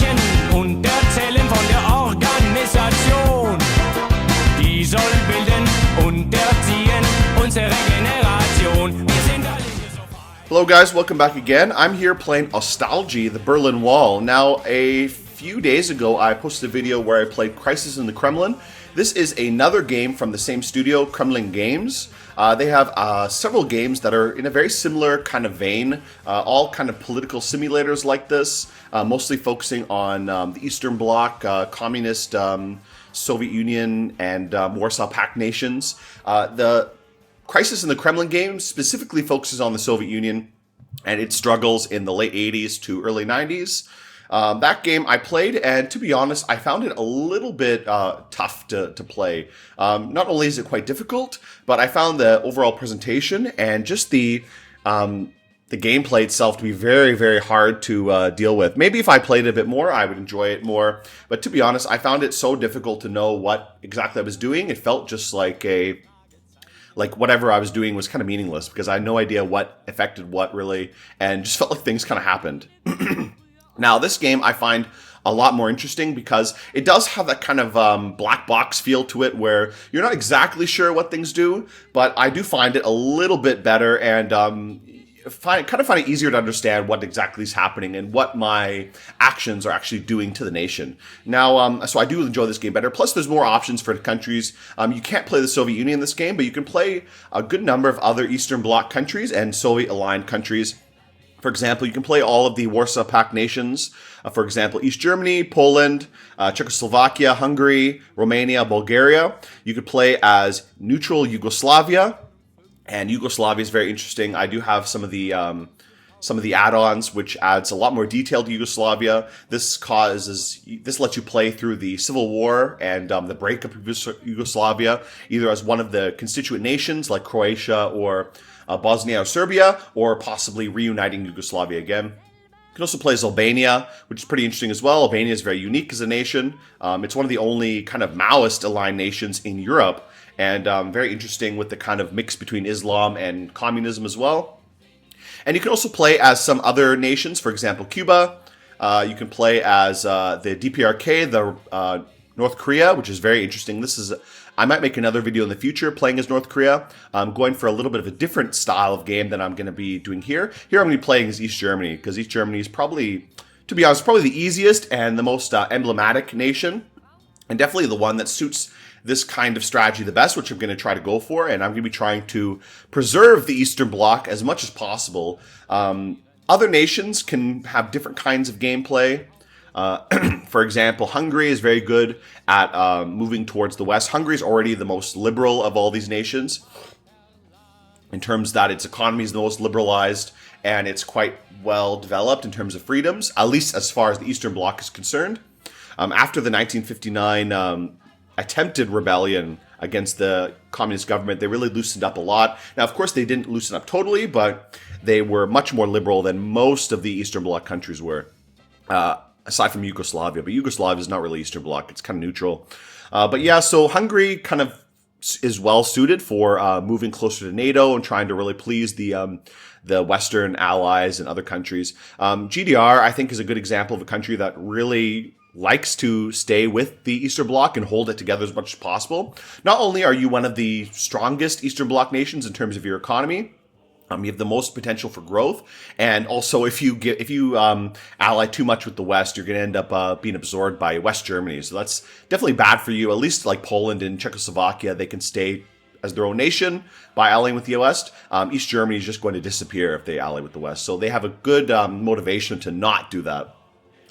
sprechen und erzählen von der Organisation. Die soll bilden und erziehen unsere Generation. Wir sind alle hier so frei. Hello guys, welcome back again. I'm here playing Ostalgie, the Berlin Wall. Now, a few days ago, I posted a video where I played Crisis in the Kremlin. This is another game from the same studio, Kremlin Games. They have several games that are in a very similar kind of vein, all kind of political simulators like this, mostly focusing on the Eastern Bloc, communist Soviet Union, and Warsaw Pact nations. The Crisis in the Kremlin game specifically focuses on the Soviet Union and its struggles in the late 80s to early 90s. That game I played, and to be honest, I found it a little bit tough to play. Not only is it quite difficult, but I found the overall presentation and just the gameplay itself to be very, very hard to deal with. Maybe if I played it a bit more, I would enjoy it more. But to be honest, I found it so difficult to know what exactly I was doing. It felt just like whatever I was doing was kind of meaningless because I had no idea what affected what really, and just felt like things kind of happened. Now, this game I find a lot more interesting because it does have that kind of black box feel to it where you're not exactly sure what things do, but I do find it a little bit better and find it easier to understand what exactly is happening and what my actions are actually doing to the nation. Now, so I do enjoy this game better. Plus, there's more options for countries. You can't play the Soviet Union in this game, but you can play a good number of other Eastern Bloc countries and Soviet-aligned countries. For example, you can play all of the Warsaw Pact nations. For example, East Germany, Poland, Czechoslovakia, Hungary, Romania, Bulgaria. You could play as neutral Yugoslavia, and Yugoslavia is very interesting. I do have some of the add-ons, which adds a lot more detail to Yugoslavia. This lets you play through the civil war and the breakup of Yugoslavia, either as one of the constituent nations like Croatia or Bosnia or Serbia, or possibly reuniting Yugoslavia again. You can also play as Albania, which is pretty interesting as well. Albania is very unique as a nation. It's one of the only kind of Maoist-aligned nations in Europe, and very interesting with the kind of mix between Islam and communism as well. And you can also play as some other nations, for example, Cuba. You can play as the DPRK, the North Korea, which is very interesting. I might make another video in the future playing as North Korea. I'm going for a little bit of a different style of game than I'm going to be doing here. Here I'm going to be playing as East Germany, because East Germany is probably, to be honest, probably the easiest and the most emblematic nation, and definitely the one that suits this kind of strategy the best, which I'm going to try to go for, and I'm going to be trying to preserve the Eastern Bloc as much as possible. Other nations can have different kinds of gameplay. For example, Hungary is very good at moving towards the West. Hungary is already the most liberal of all these nations in terms that its economy is the most liberalized and it's quite well developed in terms of freedoms, at least as far as the Eastern Bloc is concerned. After the 1959 attempted rebellion against the communist government, they really loosened up a lot. Now, of course, they didn't loosen up totally, but they were much more liberal than most of the Eastern Bloc countries were. Aside from Yugoslavia, but Yugoslavia is not really Eastern Bloc. It's kind of neutral. But yeah, so Hungary kind of is well suited for moving closer to NATO and trying to really please the Western allies and other countries. GDR, I think, is a good example of a country that really likes to stay with the Eastern Bloc and hold it together as much as possible. Not only are you one of the strongest Eastern Bloc nations in terms of your economy, you have the most potential for growth, and also if you ally too much with the West, you're going to end up being absorbed by West Germany. So that's definitely bad for you. At least like Poland and Czechoslovakia, they can stay as their own nation by allying with the West. East Germany is just going to disappear if they ally with the West. So they have a good motivation to not do that.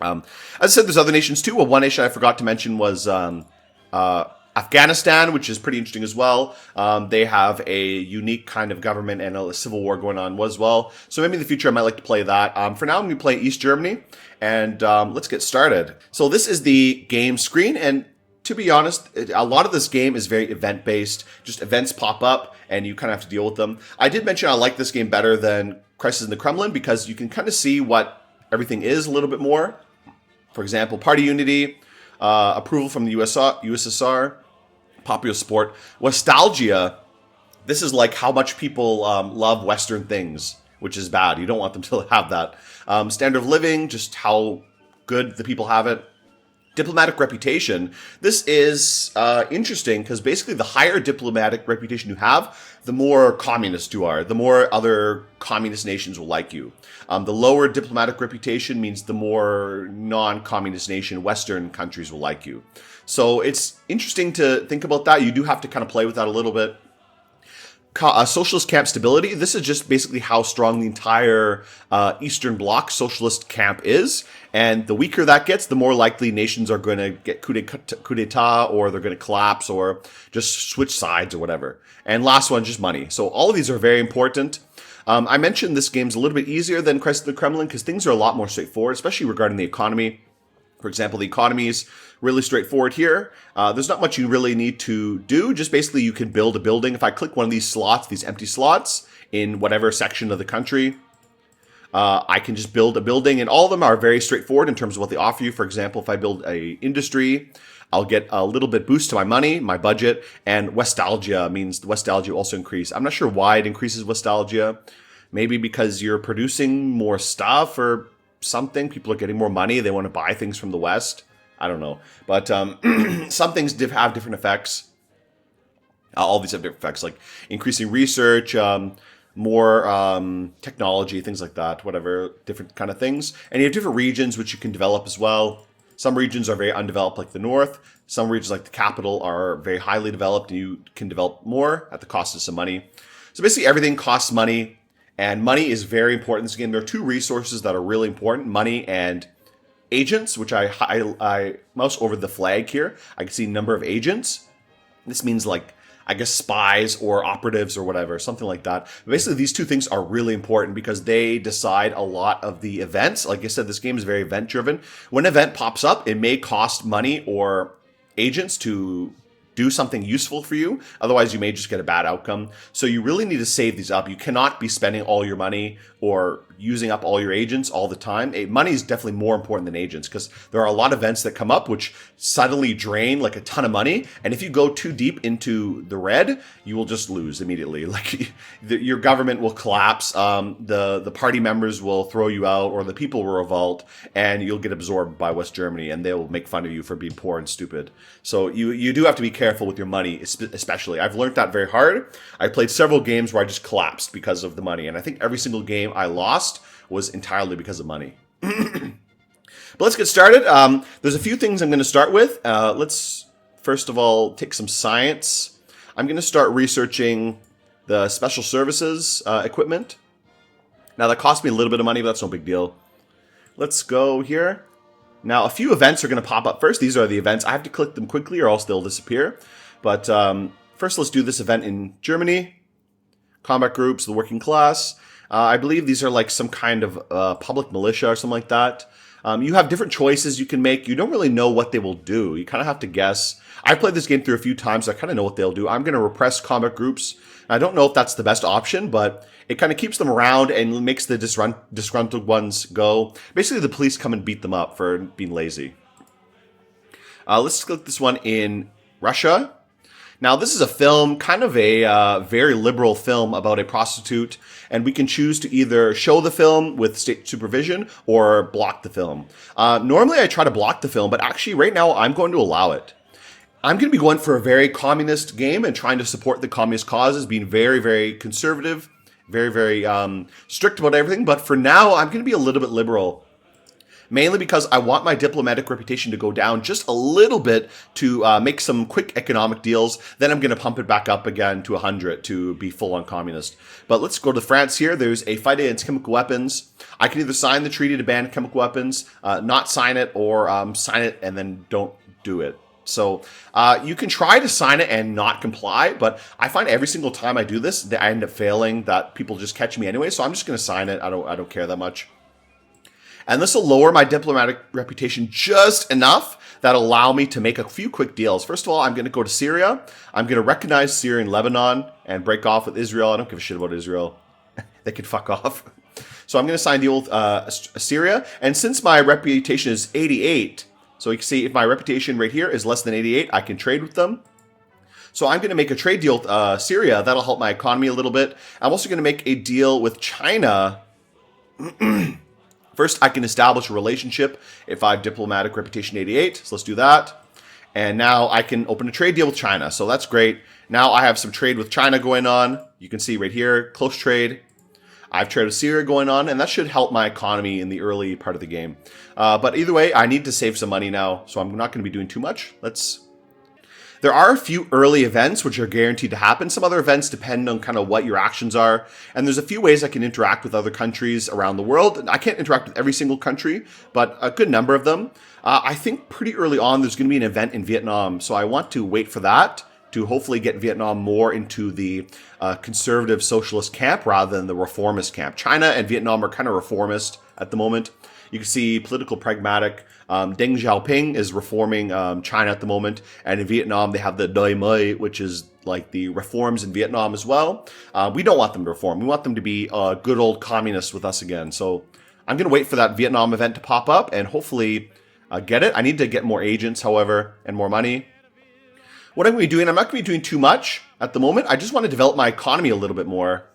As I said, there's other nations too. Well, one nation I forgot to mention was Afghanistan, which is pretty interesting as well. They have a unique kind of government and a civil war going on as well. So maybe in the future I might like to play that. For now I'm going to play East Germany, and let's get started. So this is the game screen, and to be honest, a lot of this game is very event-based. Just events pop up, and you kind of have to deal with them. I did mention I like this game better than Crisis in the Kremlin because you can kind of see what everything is a little bit more. For example, party unity, approval from the USSR, popular sport. Nostalgia, this is like how much people love Western things, which is bad. You don't want them to have that. Standard of living, just how good the people have it. Diplomatic reputation. This is interesting because basically the higher diplomatic reputation you have, the more communist you are, the more other communist nations will like you. The lower diplomatic reputation means the more non-communist nation, Western countries will like you. So it's interesting to think about that. You do have to kind of play with that a little bit. Socialist camp stability. This is just basically how strong the entire Eastern Bloc socialist camp is. And the weaker that gets, the more likely nations are going to get coup d'etat, or they're going to collapse, or just switch sides or whatever. And last one, just money. So all of these are very important. I mentioned this game's a little bit easier than Crisis in the Kremlin because things are a lot more straightforward, especially regarding the economy. For example, the economy is really straightforward here. There's not much you really need to do. Just basically you can build a building. If I click one of these slots, these empty slots in whatever section of the country, I can just build a building, and all of them are very straightforward in terms of what they offer you. For example, if I build a industry, I'll get a little bit boost to my money, my budget, and Westalgia means the Westalgia will also increase. I'm not sure why it increases Westalgia. Maybe because you're producing more stuff or something. People are getting more money. They want to buy things from the West. I don't know. But some things have different effects. All these have different effects, like increasing research, more technology, things like that, whatever, different kind of things. And you have different regions which you can develop as well. Some regions are very undeveloped, like the north. Some regions, like the capital, are very highly developed, and you can develop more at the cost of some money. So basically everything costs money. And money is very important in this game. There are two resources that are really important, money and agents, which I mouse over the flag here. I can see number of agents. This means like, I guess, spies or operatives or whatever, something like that. But basically, these two things are really important because they decide a lot of the events. Like I said, this game is very event-driven. When an event pops up, it may cost money or agents to do something useful for you. Otherwise, you may just get a bad outcome. So you really need to save these up. You cannot be spending all your money or using up all your agents all the time. Money is definitely more important than agents because there are a lot of events that come up which suddenly drain like a ton of money. And if you go too deep into the red, you will just lose immediately. Like your government will collapse. The party members will throw you out, or the people will revolt, and you'll get absorbed by West Germany, and they will make fun of you for being poor and stupid. So you do have to be careful with your money, especially. I've learned that very hard. I played several games where I just collapsed because of the money, and I think every single game I lost was entirely because of money. But let's get started. There's a few things I'm going to start with. Let's first of all take some science. I'm going to start researching the special services equipment. Now that cost me a little bit of money, but that's no big deal. Let's go here. Now a few events are going to pop up first. These are the events. I have to click them quickly or else they'll disappear. But first let's do this event in Germany. Combat groups, the working class. I believe these are like some kind of public militia or something like that. You have different choices you can make. You don't really know what they will do. You kind of have to guess. I've played this game through a few times, so I kind of know what they'll do. I'm going to repress combat groups. I don't know if that's the best option, but it kind of keeps them around and makes the disgruntled ones go. Basically, the police come and beat them up for being lazy. Let's click this one in Russia. Now, this is a film, kind of a very liberal film about a prostitute, and we can choose to either show the film with state supervision or block the film. Normally, I try to block the film, but actually, right now, I'm going to allow it. I'm going to be going for a very communist game and trying to support the communist causes, being very, very conservative, very, very strict about everything. But for now, I'm going to be a little bit liberal. Mainly because I want my diplomatic reputation to go down just a little bit to make some quick economic deals. Then I'm going to pump it back up again to 100 to be full-on communist. But let's go to France here. There's a fight against chemical weapons. I can either sign the treaty to ban chemical weapons, not sign it, or sign it and then don't do it. So you can try to sign it and not comply, but I find every single time I do this, that I end up failing, that people just catch me anyway. So I'm just going to sign it. I don't care that much. And this will lower my diplomatic reputation just enough that allow me to make a few quick deals. First of all, I'm going to go to Syria. I'm going to recognize Syria and Lebanon and break off with Israel. I don't give a shit about Israel. They can fuck off. So I'm going to sign the old Syria. And since my reputation is 88, so you can see if my reputation right here is less than 88, I can trade with them. So I'm going to make a trade deal with Syria. That'll help my economy a little bit. I'm also going to make a deal with China. First, I can establish a relationship if I have diplomatic reputation 88. So let's do that. And now I can open a trade deal with China. So that's great. Now I have some trade with China going on. You can see right here, close trade. I have trade with Syria going on, and that should help my economy in the early part of the game. But either way, I need to save some money now, so I'm not going to be doing too much. There are a few early events which are guaranteed to happen. Some other events depend on kind of what your actions are. And there's a few ways I can interact with other countries around the world. I can't interact with every single country, but a good number of them. I think pretty early on there's going to be an event in Vietnam, so I want to wait for that to hopefully get Vietnam more into the conservative socialist camp rather than the reformist camp. China and Vietnam are kind of reformist at the moment. You can see political pragmatic. Deng Xiaoping is reforming China at the moment. And in Vietnam, they have the 𝚱𝚕𝚕𝚗, which is like the reforms in Vietnam as well. We don't want them to reform. We want them to be good old communists with us again. So I'm going to wait for that Vietnam event to pop up and hopefully get it. I need to get more agents, however, and more money. What I'm going to be doing, I'm not going to be doing too much at the moment. I just want to develop my economy a little bit more.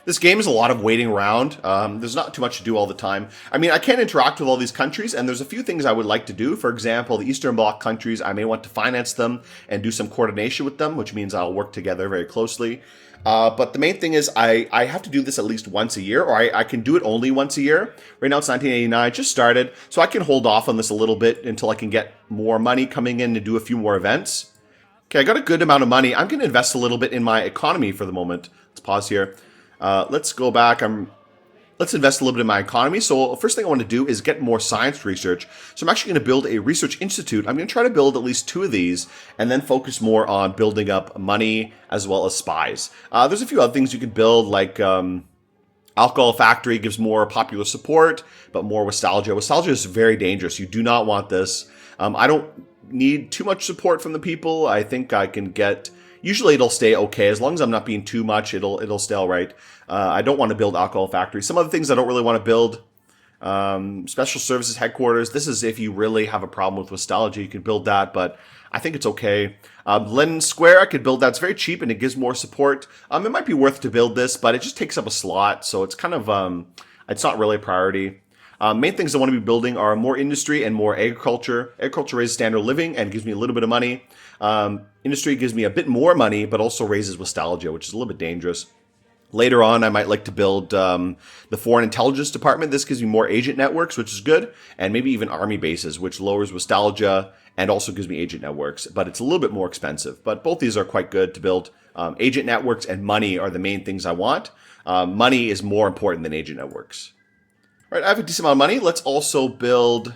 This game is a lot of waiting around. There's not too much to do all the time. I mean, I can't interact with all these countries, and there's a few things I would like to do. For example, the Eastern Bloc countries, I may want to finance them and do some coordination with them, which means I'll work together very closely. But the main thing is I have to do this at least once a year, or I can do it only once a year. Right now it's 1989, just started, so I can hold off on this a little bit until I can get more money coming in to do a few more events. Okay, I got a good amount of money. I'm going to invest a little bit in my economy for the moment. Let's pause here. Let's go back. Let's invest a little bit in my economy. So first thing I want to do is get more science research. So I'm actually going to build a research institute. I'm going to try to build at least 2 of these and then focus more on building up money as well as spies. There's a few other things you can build, like alcohol factory gives more popular support, but more Ostalgie. Ostalgie is very dangerous. You do not want this. I don't need too much support from the people. I think I can get... Usually it'll stay okay. As long as I'm not being too much, it'll stay all right. I don't want to build alcohol factories. Some other things I don't really want to build. Special services headquarters. This is if you really have a problem with Ostalgie, you can build that, but I think it's okay. Lenin Square, I could build that. It's very cheap and it gives more support. It might be worth to build this, but it just takes up a slot, so it's kind of, it's not really a priority. Main things I want to be building are more industry and more agriculture. Agriculture raises standard of living and gives me a little bit of money. Industry gives me a bit more money, but also raises Ostalgie, which is a little bit dangerous. Later on, I might like to build the Foreign Intelligence Department. This gives me more agent networks, which is good, and maybe even army bases, which lowers Ostalgie and also gives me agent networks, but it's a little bit more expensive. But both these are quite good to build. Agent networks and money are the main things I want. Money is more important than agent networks. All right, I have a decent amount of money. Let's also build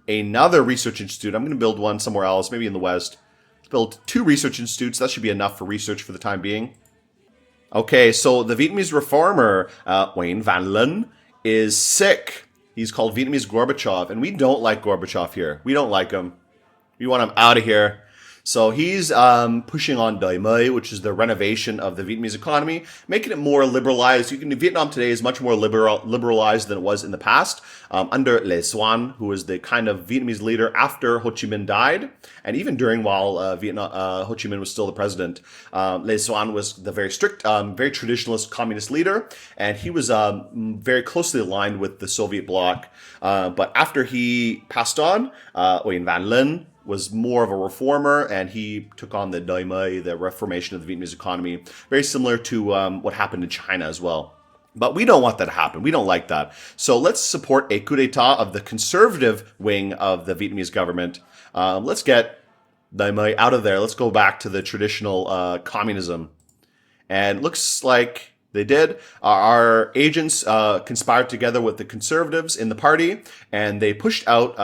another research institute. I'm going to build one somewhere else, maybe in the West. Let's build 2 research institutes. That should be enough for research for the time being. Okay, so the Vietnamese reformer, 𝚾𝚕𝚕𝚕, is sick. He's called Vietnamese Gorbachev, and we don't like Gorbachev here. We don't like him. We want him out of here. So he's pushing on 𝚱𝚕𝚕𝚗, which is the renovation of the Vietnamese economy, making it more liberalized. Vietnam today is much more liberalized than it was in the past, under 𝚱𝚎𝚛𝚕𝚒, who was the kind of Vietnamese leader after Ho Chi Minh died, and even during while Ho Chi Minh was still the president. 𝚱𝚎𝚛𝚕𝚒 was the very strict, very traditionalist communist leader, and he was very closely aligned with the Soviet bloc. But after he passed on, 𝚾𝚕𝚕𝚕𝚗 was more of a reformer, and he took on the 𝚱𝚕𝚕𝚗, the reformation of the Vietnamese economy, very similar to what happened in China as well. But we don't want that to happen. We don't like that. So let's support a coup d'etat of the conservative wing of the Vietnamese government. Let's get 𝚱𝚕𝚗 out of there. Let's go back to the traditional communism. And looks like they did. Our agents conspired together with the conservatives in the party, and they pushed out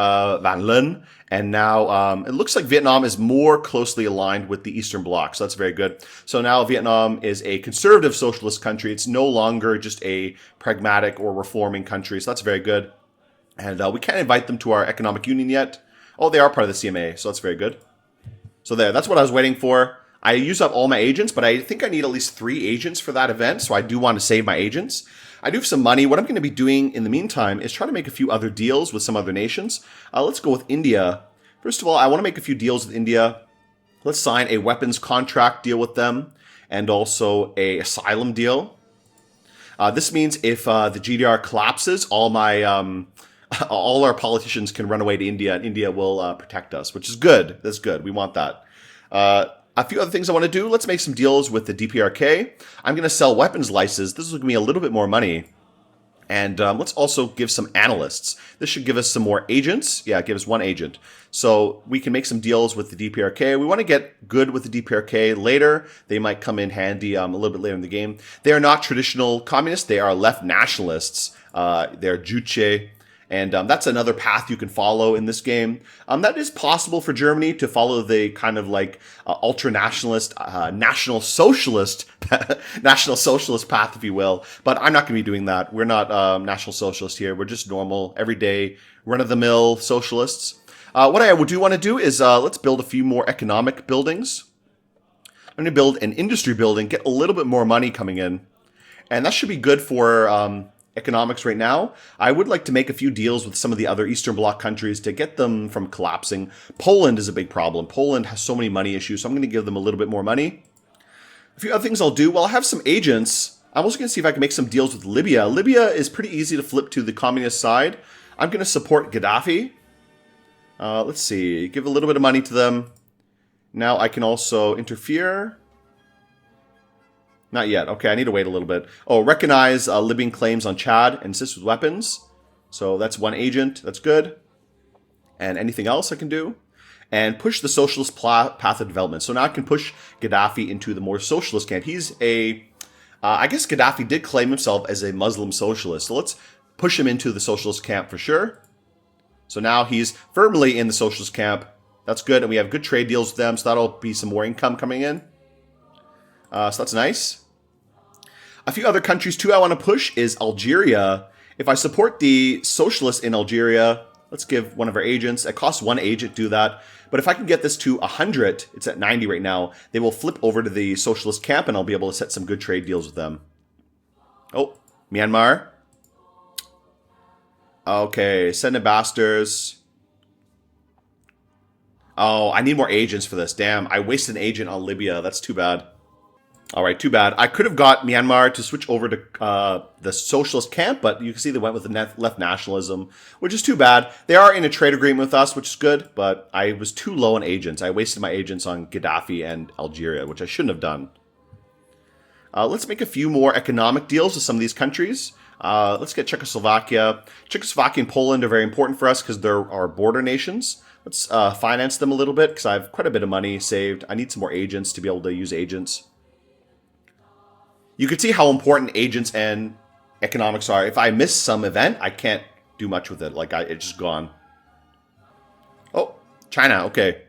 Van Lin. And now it looks like Vietnam is more closely aligned with the Eastern Bloc, so that's very good. So now Vietnam is a conservative socialist country. It's no longer just a pragmatic or reforming country, so that's very good. And we can't invite them to our economic union yet. Oh, they are part of the CMA, so that's very good. So there, that's what I was waiting for. I used up all my agents, but I think I need at least 3 agents for that event, so I do want to save my agents. I do have some money. What I'm going to be doing in the meantime is try to make a few other deals with some other nations. Let's go with India. First of all, I want to make a few deals with India. Let's sign a weapons contract deal with them and also a asylum deal. This means if the GDR collapses, all our politicians can run away to India, and India will protect us, which is good. That's good. We want that. A few other things I want to do. Let's make some deals with the DPRK. I'm going to sell weapons licenses. This will give me a little bit more money. And let's also give some analysts. This should give us some more agents. Yeah, give us one agent. So we can make some deals with the DPRK. We want to get good with the DPRK later. They might come in handy a little bit later in the game. They are not traditional communists. They are left nationalists. They're 𝚘𝚃𝚃𝚃𝚃. And that's another path you can follow in this game. That is possible for Germany to follow the kind of like ultra-nationalist, national socialist path, if you will. But I'm not going to be doing that. We're not national socialists here. We're just normal, everyday, run-of-the-mill socialists. What I do want to do is let's build a few more economic buildings. I'm going to build an industry building, get a little bit more money coming in. And that should be good for economics right now. I would like to make a few deals with some of the other Eastern Bloc countries to get them from collapsing. Poland is a big problem. Poland has so many money issues, so I'm going to give them a little bit more money. A few other things I'll do. Well, I have some agents. I'm also going to see if I can make some deals with Libya. Libya is pretty easy to flip to the communist side. I'm going to support Gaddafi. Let's see. Give a little bit of money to them. Now I can also interfere. Not yet. Okay, I need to wait a little bit. Oh, recognize Libyan claims on Chad and assist with weapons. So that's one agent. That's good. And anything else I can do? And push the socialist path of development. So now I can push Gaddafi into the more socialist camp. He's I guess Gaddafi did claim himself as a Muslim socialist. So let's push him into the socialist camp for sure. So now he's firmly in the socialist camp. That's good. And we have good trade deals with them. So that'll be some more income coming in. So that's nice. A few other countries too I want to push is Algeria. If I support the socialists in Algeria, let's give one of our agents. It costs one agent to do that. But if I can get this to 100, it's at 90 right now, they will flip over to the socialist camp and I'll be able to set some good trade deals with them. Oh, Myanmar. Okay, send ambassadors. Oh, I need more agents for this. Damn, I wasted an agent on Libya. That's too bad. All right, too bad. I could have got Myanmar to switch over to the socialist camp, but you can see they went with the left nationalism, which is too bad. They are in a trade agreement with us, which is good, but I was too low on agents. I wasted my agents on Gaddafi and Algeria, which I shouldn't have done. Let's make a few more economic deals with some of these countries. Let's get Czechoslovakia. Czechoslovakia and Poland are very important for us because they're our border nations. Let's finance them a little bit because I have quite a bit of money saved. I need some more agents to be able to use agents. You can see how important agents and economics are. If I miss some event, I can't do much with it. Like, it's just gone. Oh, China, okay.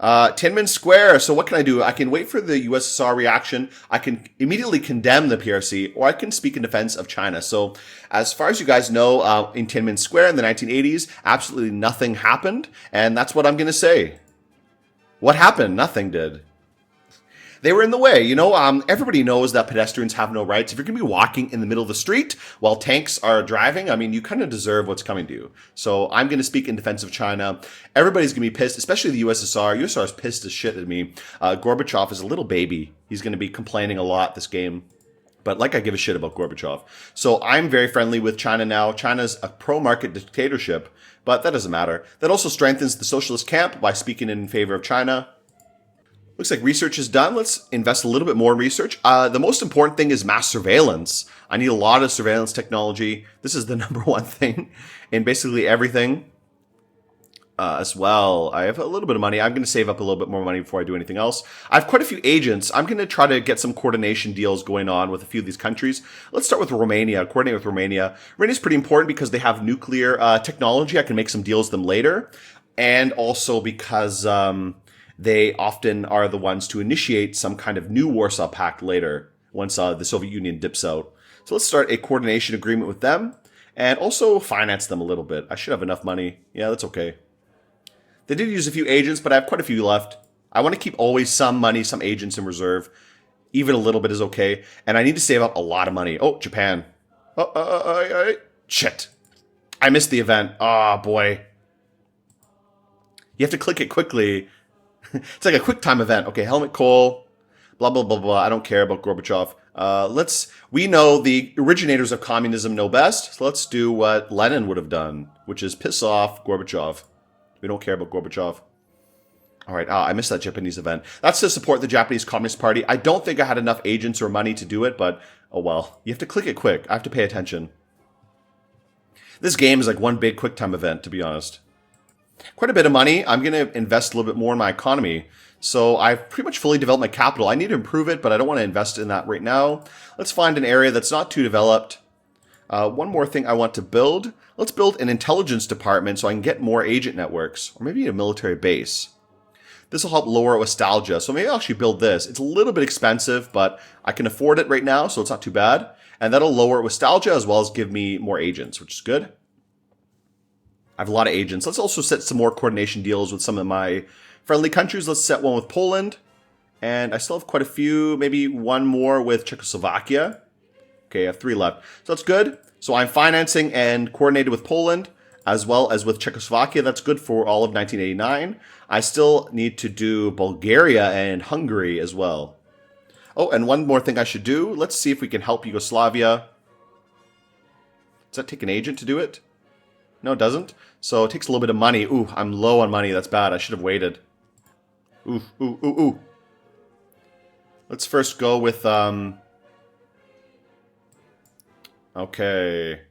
Tiananmen Square, so what can I do? I can wait for the USSR reaction. I can immediately condemn the PRC, or I can speak in defense of China. So, as far as you guys know, in Tiananmen Square in the 1980s, absolutely nothing happened, and that's what I'm going to say. What happened? Nothing did. They were in the way. You know, everybody knows that pedestrians have no rights. If you're going to be walking in the middle of the street while tanks are driving, I mean, you kind of deserve what's coming to you. So I'm going to speak in defense of China. Everybody's going to be pissed, especially the USSR. USSR is pissed as shit at me. Gorbachev is a little baby. He's going to be complaining a lot this game. But like I give a shit about Gorbachev. So I'm very friendly with China now. China's a pro-market dictatorship, but that doesn't matter. That also strengthens the socialist camp by speaking in favor of China. Looks like research is done. Let's invest a little bit more in research. The most important thing is mass surveillance. I need a lot of surveillance technology. This is the number one thing in basically everything as well. I have a little bit of money. I'm going to save up a little bit more money before I do anything else. I have quite a few agents. I'm going to try to get some coordination deals going on with a few of these countries. Let's start with Romania. Coordinate with Romania. Romania is pretty important because they have nuclear technology. I can make some deals with them later. And also because they often are the ones to initiate some kind of new Warsaw Pact later, once the Soviet Union dips out. So let's start a coordination agreement with them, and also finance them a little bit. I should have enough money. Yeah, that's okay. They did use a few agents, but I have quite a few left. I want to keep always some money, some agents in reserve. Even a little bit is okay. And I need to save up a lot of money. Oh, Japan. Shit. I missed the event. Oh, boy. You have to click it quickly. It's like a quick time event. Okay, Helmut Kohl, blah, blah, blah, blah. I don't care about Gorbachev. We know the originators of communism know best, so let's do what Lenin would have done, which is piss off Gorbachev. We don't care about Gorbachev. All right, I missed that Japanese event. That's to support the Japanese Communist Party. I don't think I had enough agents or money to do it, but oh well. You have to click it quick. I have to pay attention. This game is like one big QuickTime event, to be honest. Quite a bit of money. I'm going to invest a little bit more in my economy. So I've pretty much fully developed my capital. I need to improve it, but I don't want to invest in that right now. Let's find an area that's not too developed. One more thing I want to build. Let's build an intelligence department so I can get more agent networks, or maybe a military base. This will help lower Ostalgie. So maybe I'll actually build this. It's a little bit expensive, but I can afford it right now, so it's not too bad. And that'll lower Ostalgie as well as give me more agents, which is good. I have a lot of agents. Let's also set some more coordination deals with some of my friendly countries. Let's set one with Poland. And I still have quite a few, maybe one more with Czechoslovakia. Okay, I have 3 left. So that's good. So I'm financing and coordinated with Poland as well as with Czechoslovakia. That's good for all of 1989. I still need to do Bulgaria and Hungary as well. Oh, and one more thing I should do. Let's see if we can help Yugoslavia. Does that take an agent to do it? No, it doesn't. So it takes a little bit of money. Ooh, I'm low on money. That's bad. I should have waited. Ooh, ooh, ooh, ooh. Let's first go with, okay.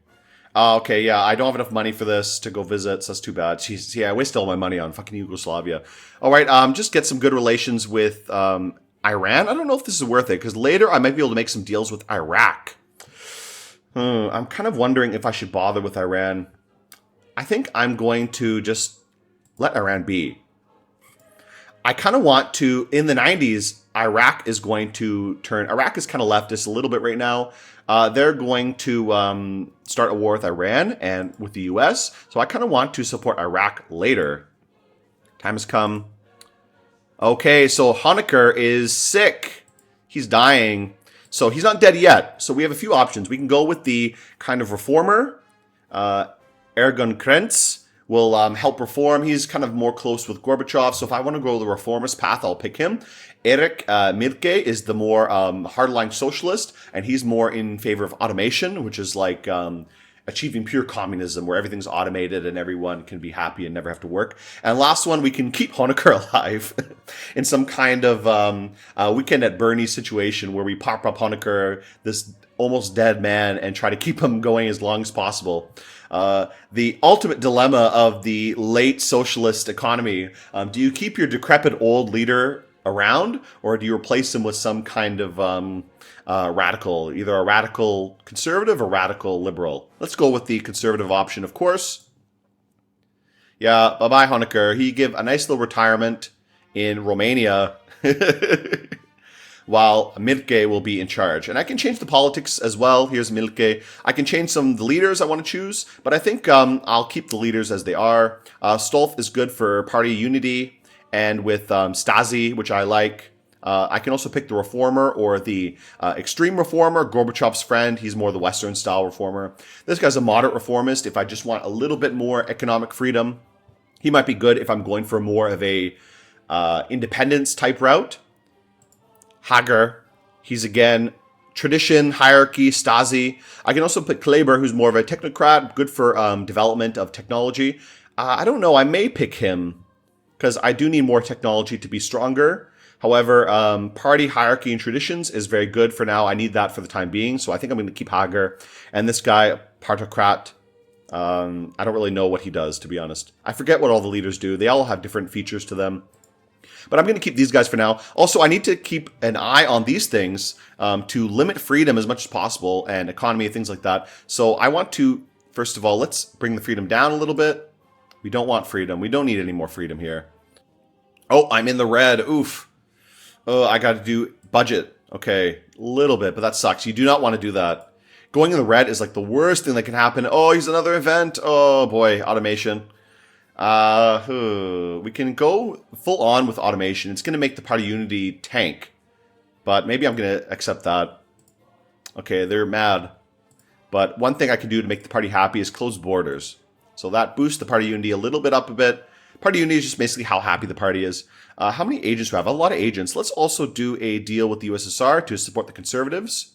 Okay, yeah, I don't have enough money for this to go visit, so that's too bad. Jeez, yeah, I wasted all my money on fucking Yugoslavia. All right, just get some good relations with Iran. I don't know if this is worth it, because later I might be able to make some deals with Iraq. I'm kind of wondering if I should bother with Iran. I think I'm going to just let Iran be. I kind of want to, in the 90s, Iraq is going to turn, Iraq is kind of leftist a little bit right now. They're going to start a war with Iran and with the US. So I kind of want to support Iraq later. Time has come. Okay, so Honecker is sick. He's dying. So he's not dead yet. So we have a few options. We can go with the kind of reformer. Ergun Krentz will help reform. He's kind of more close with Gorbachev. So if I want to go the reformist path, I'll pick him. �々𝚃𝚃𝚃 is the more hardline socialist, and he's more in favor of automation, which is like achieving pure communism, where everything's automated and everyone can be happy and never have to work. And last one, we can keep Honecker alive in some kind of Weekend at Bernie's situation where we pop up Honecker, this almost dead man, and try to keep him going as long as possible. The ultimate dilemma of the late socialist economy, do you keep your decrepit old leader around, or do you replace him with some kind of radical, either a radical conservative or radical liberal? Let's go with the conservative option, of course. Yeah, bye-bye, Honecker. He give a nice little retirement in Romania, while 𝚾𝚃𝚃𝚃 will be in charge. And I can change the politics as well. Here's 𝚾𝚃𝚃𝚃. I can change some of the leaders I want to choose, but I think I'll keep the leaders as they are. Stolf is good for party unity, and with Stasi, which I like. I can also pick the reformer or the extreme reformer, Gorbachev's friend. He's more the Western-style reformer. This guy's a moderate reformist. If I just want a little bit more economic freedom, he might be good if I'm going for more of a independence-type route. Hager, he's again tradition, hierarchy, Stasi. I can also pick Kleber, who's more of a technocrat, good for development of technology. I don't know, I may pick him because I do need more technology to be stronger. However, party hierarchy and traditions is very good for now. I need that for the time being, so I think I'm going to keep Hager. And this guy, partocrat, I don't really know what he does, to be honest. I forget what all the leaders do. They all have different features to them. But I'm going to keep these guys for now. Also, I need to keep an eye on these things to limit freedom as much as possible and economy and things like that. So I want to, first of all, let's bring the freedom down a little bit. We don't want freedom. We don't need any more freedom here. Oh, I'm in the red. Oof. Oh, I got to do budget. Okay, a little bit, but that sucks. You do not want to do that. Going in the red is like the worst thing that can happen. Oh, here's another event. Oh boy, automation. We can go full on with automation. It's going to make the party unity tank, but maybe I'm going to accept that. Okay, they're mad. But one thing I can do to make the party happy is close borders. So that boosts the party unity a little bit up a bit, Party unity is just basically how happy the party is. How many agents do I have? A lot of agents. Let's also do a deal with the USSR to support the conservatives.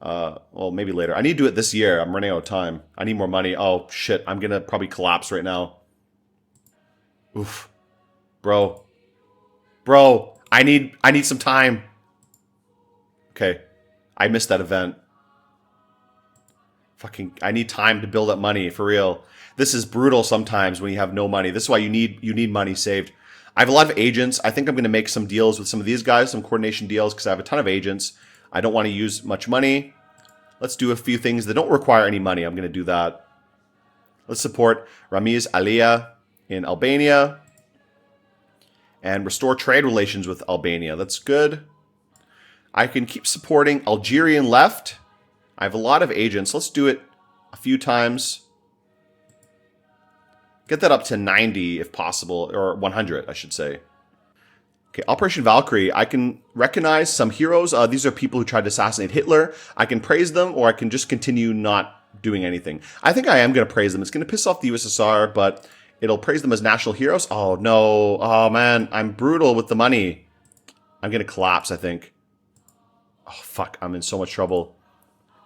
Well, maybe later. I need to do it this year. I'm running out of time. I need more money. Oh, shit. I'm going to probably collapse right now. Oof. Bro. Bro, I need some time. Okay. I missed that event. Fucking, I need time to build up money, for real. This is brutal sometimes when you have no money. This is why you need money saved. I have a lot of agents. I think I'm going to make some deals with some of these guys, some coordination deals, because I have a ton of agents. I don't want to use much money. Let's do a few things that don't require any money. I'm going to do that. Let's support Ramiz Alia in Albania. And restore trade relations with Albania. That's good. I can keep supporting Algerian left. I have a lot of agents. Let's do it a few times. Get that up to 90 if possible, or 100, I should say. Okay, Operation Valkyrie. I can recognize some heroes. These are people who tried to assassinate Hitler. I can praise them, or I can just continue not doing anything. I think I am going to praise them. It's going to piss off the USSR, but it'll praise them as national heroes. Oh, no. Oh, man. I'm brutal with the money. I'm going to collapse, I think. Oh, fuck. I'm in so much trouble.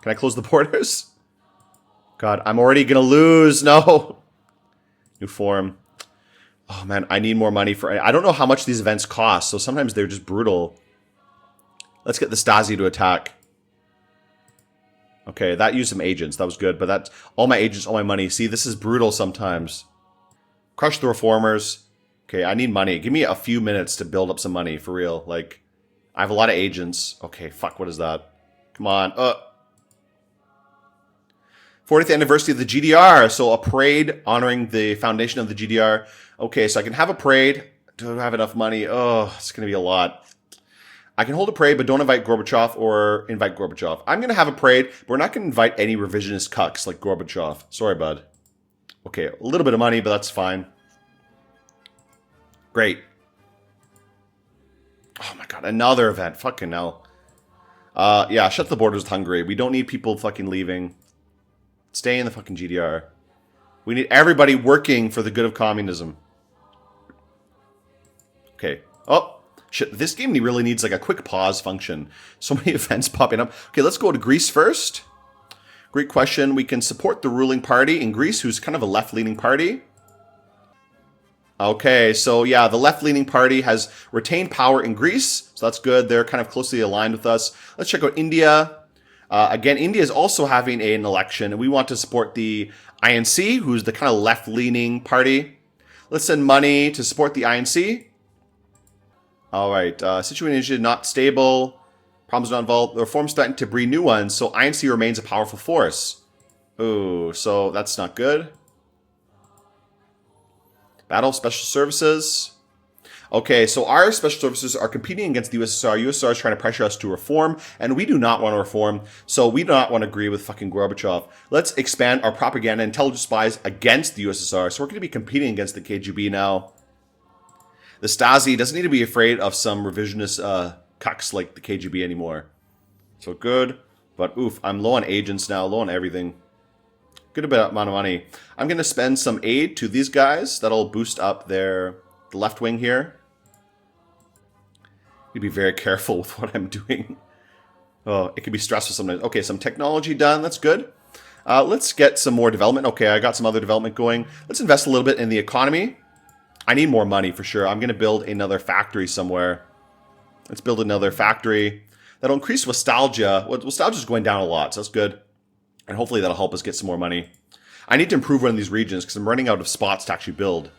Can I close the borders? God, I'm already going to lose. No. New form. Oh, man. I need more money for... I don't know how much these events cost, so sometimes they're just brutal. Let's get the Stasi to attack. Okay, that used some agents. That was good, but that's all my agents, all my money. See, this is brutal sometimes. Crush the reformers. Okay, I need money. Give me a few minutes to build up some money, for real. Like, I have a lot of agents. Okay, fuck, what is that? Come on. 40th anniversary of the GDR. So a parade honoring the foundation of the GDR. Okay, so I can have a parade. Don't have enough money. Oh, it's going to be a lot. I can hold a parade, but don't invite Gorbachev or invite Gorbachev. I'm going to have a parade, but we're not going to invite any revisionist cucks like Gorbachev. Sorry, bud. Okay, a little bit of money, but that's fine. Great. Oh my god, another event. Fucking hell. Yeah, shut the borders with Hungary. We don't need people fucking leaving. Stay in the fucking GDR. We need everybody working for the good of communism. Okay. Oh, shit. This game really needs like a quick pause function. So many events popping up. Okay, let's go to Greece first. Great question. We can support the ruling party in Greece, who's kind of a left-leaning party. Okay, so yeah, the left-leaning party has retained power in Greece, so that's good. They're kind of closely aligned with us. Let's check out India. Again, India is also having an election, and we want to support the INC, who's the kind of left-leaning party. Let's send money to support the INC. All right, situation not stable. Problems not involved. The reforms threaten to breed new ones, so INC remains a powerful force. Ooh, so that's not good. Battle Special Services. Okay, so our special services are competing against the USSR. USSR is trying to pressure us to reform, and we do not want to reform, so we do not want to agree with fucking Gorbachev. Let's expand our propaganda and intelligence spies against the USSR, so we're going to be competing against the KGB now. The Stasi doesn't need to be afraid of some revisionist cucks like the KGB anymore. So good, but oof, I'm low on agents now, low on everything. Good amount of money. I'm going to spend some aid to these guys. That'll boost up the left wing here. Need to be very careful with what I'm doing. Oh, it can be stressful sometimes. Okay, some technology done. That's good. Let's get some more development. Okay, I got some other development going. Let's invest a little bit in the economy. I need more money for sure. I'm going to build another factory somewhere. Let's build another factory. That'll increase Nostalgia. Nostalgia is going down a lot, so that's good. And hopefully that'll help us get some more money. I need to improve one of these regions because I'm running out of spots to actually build.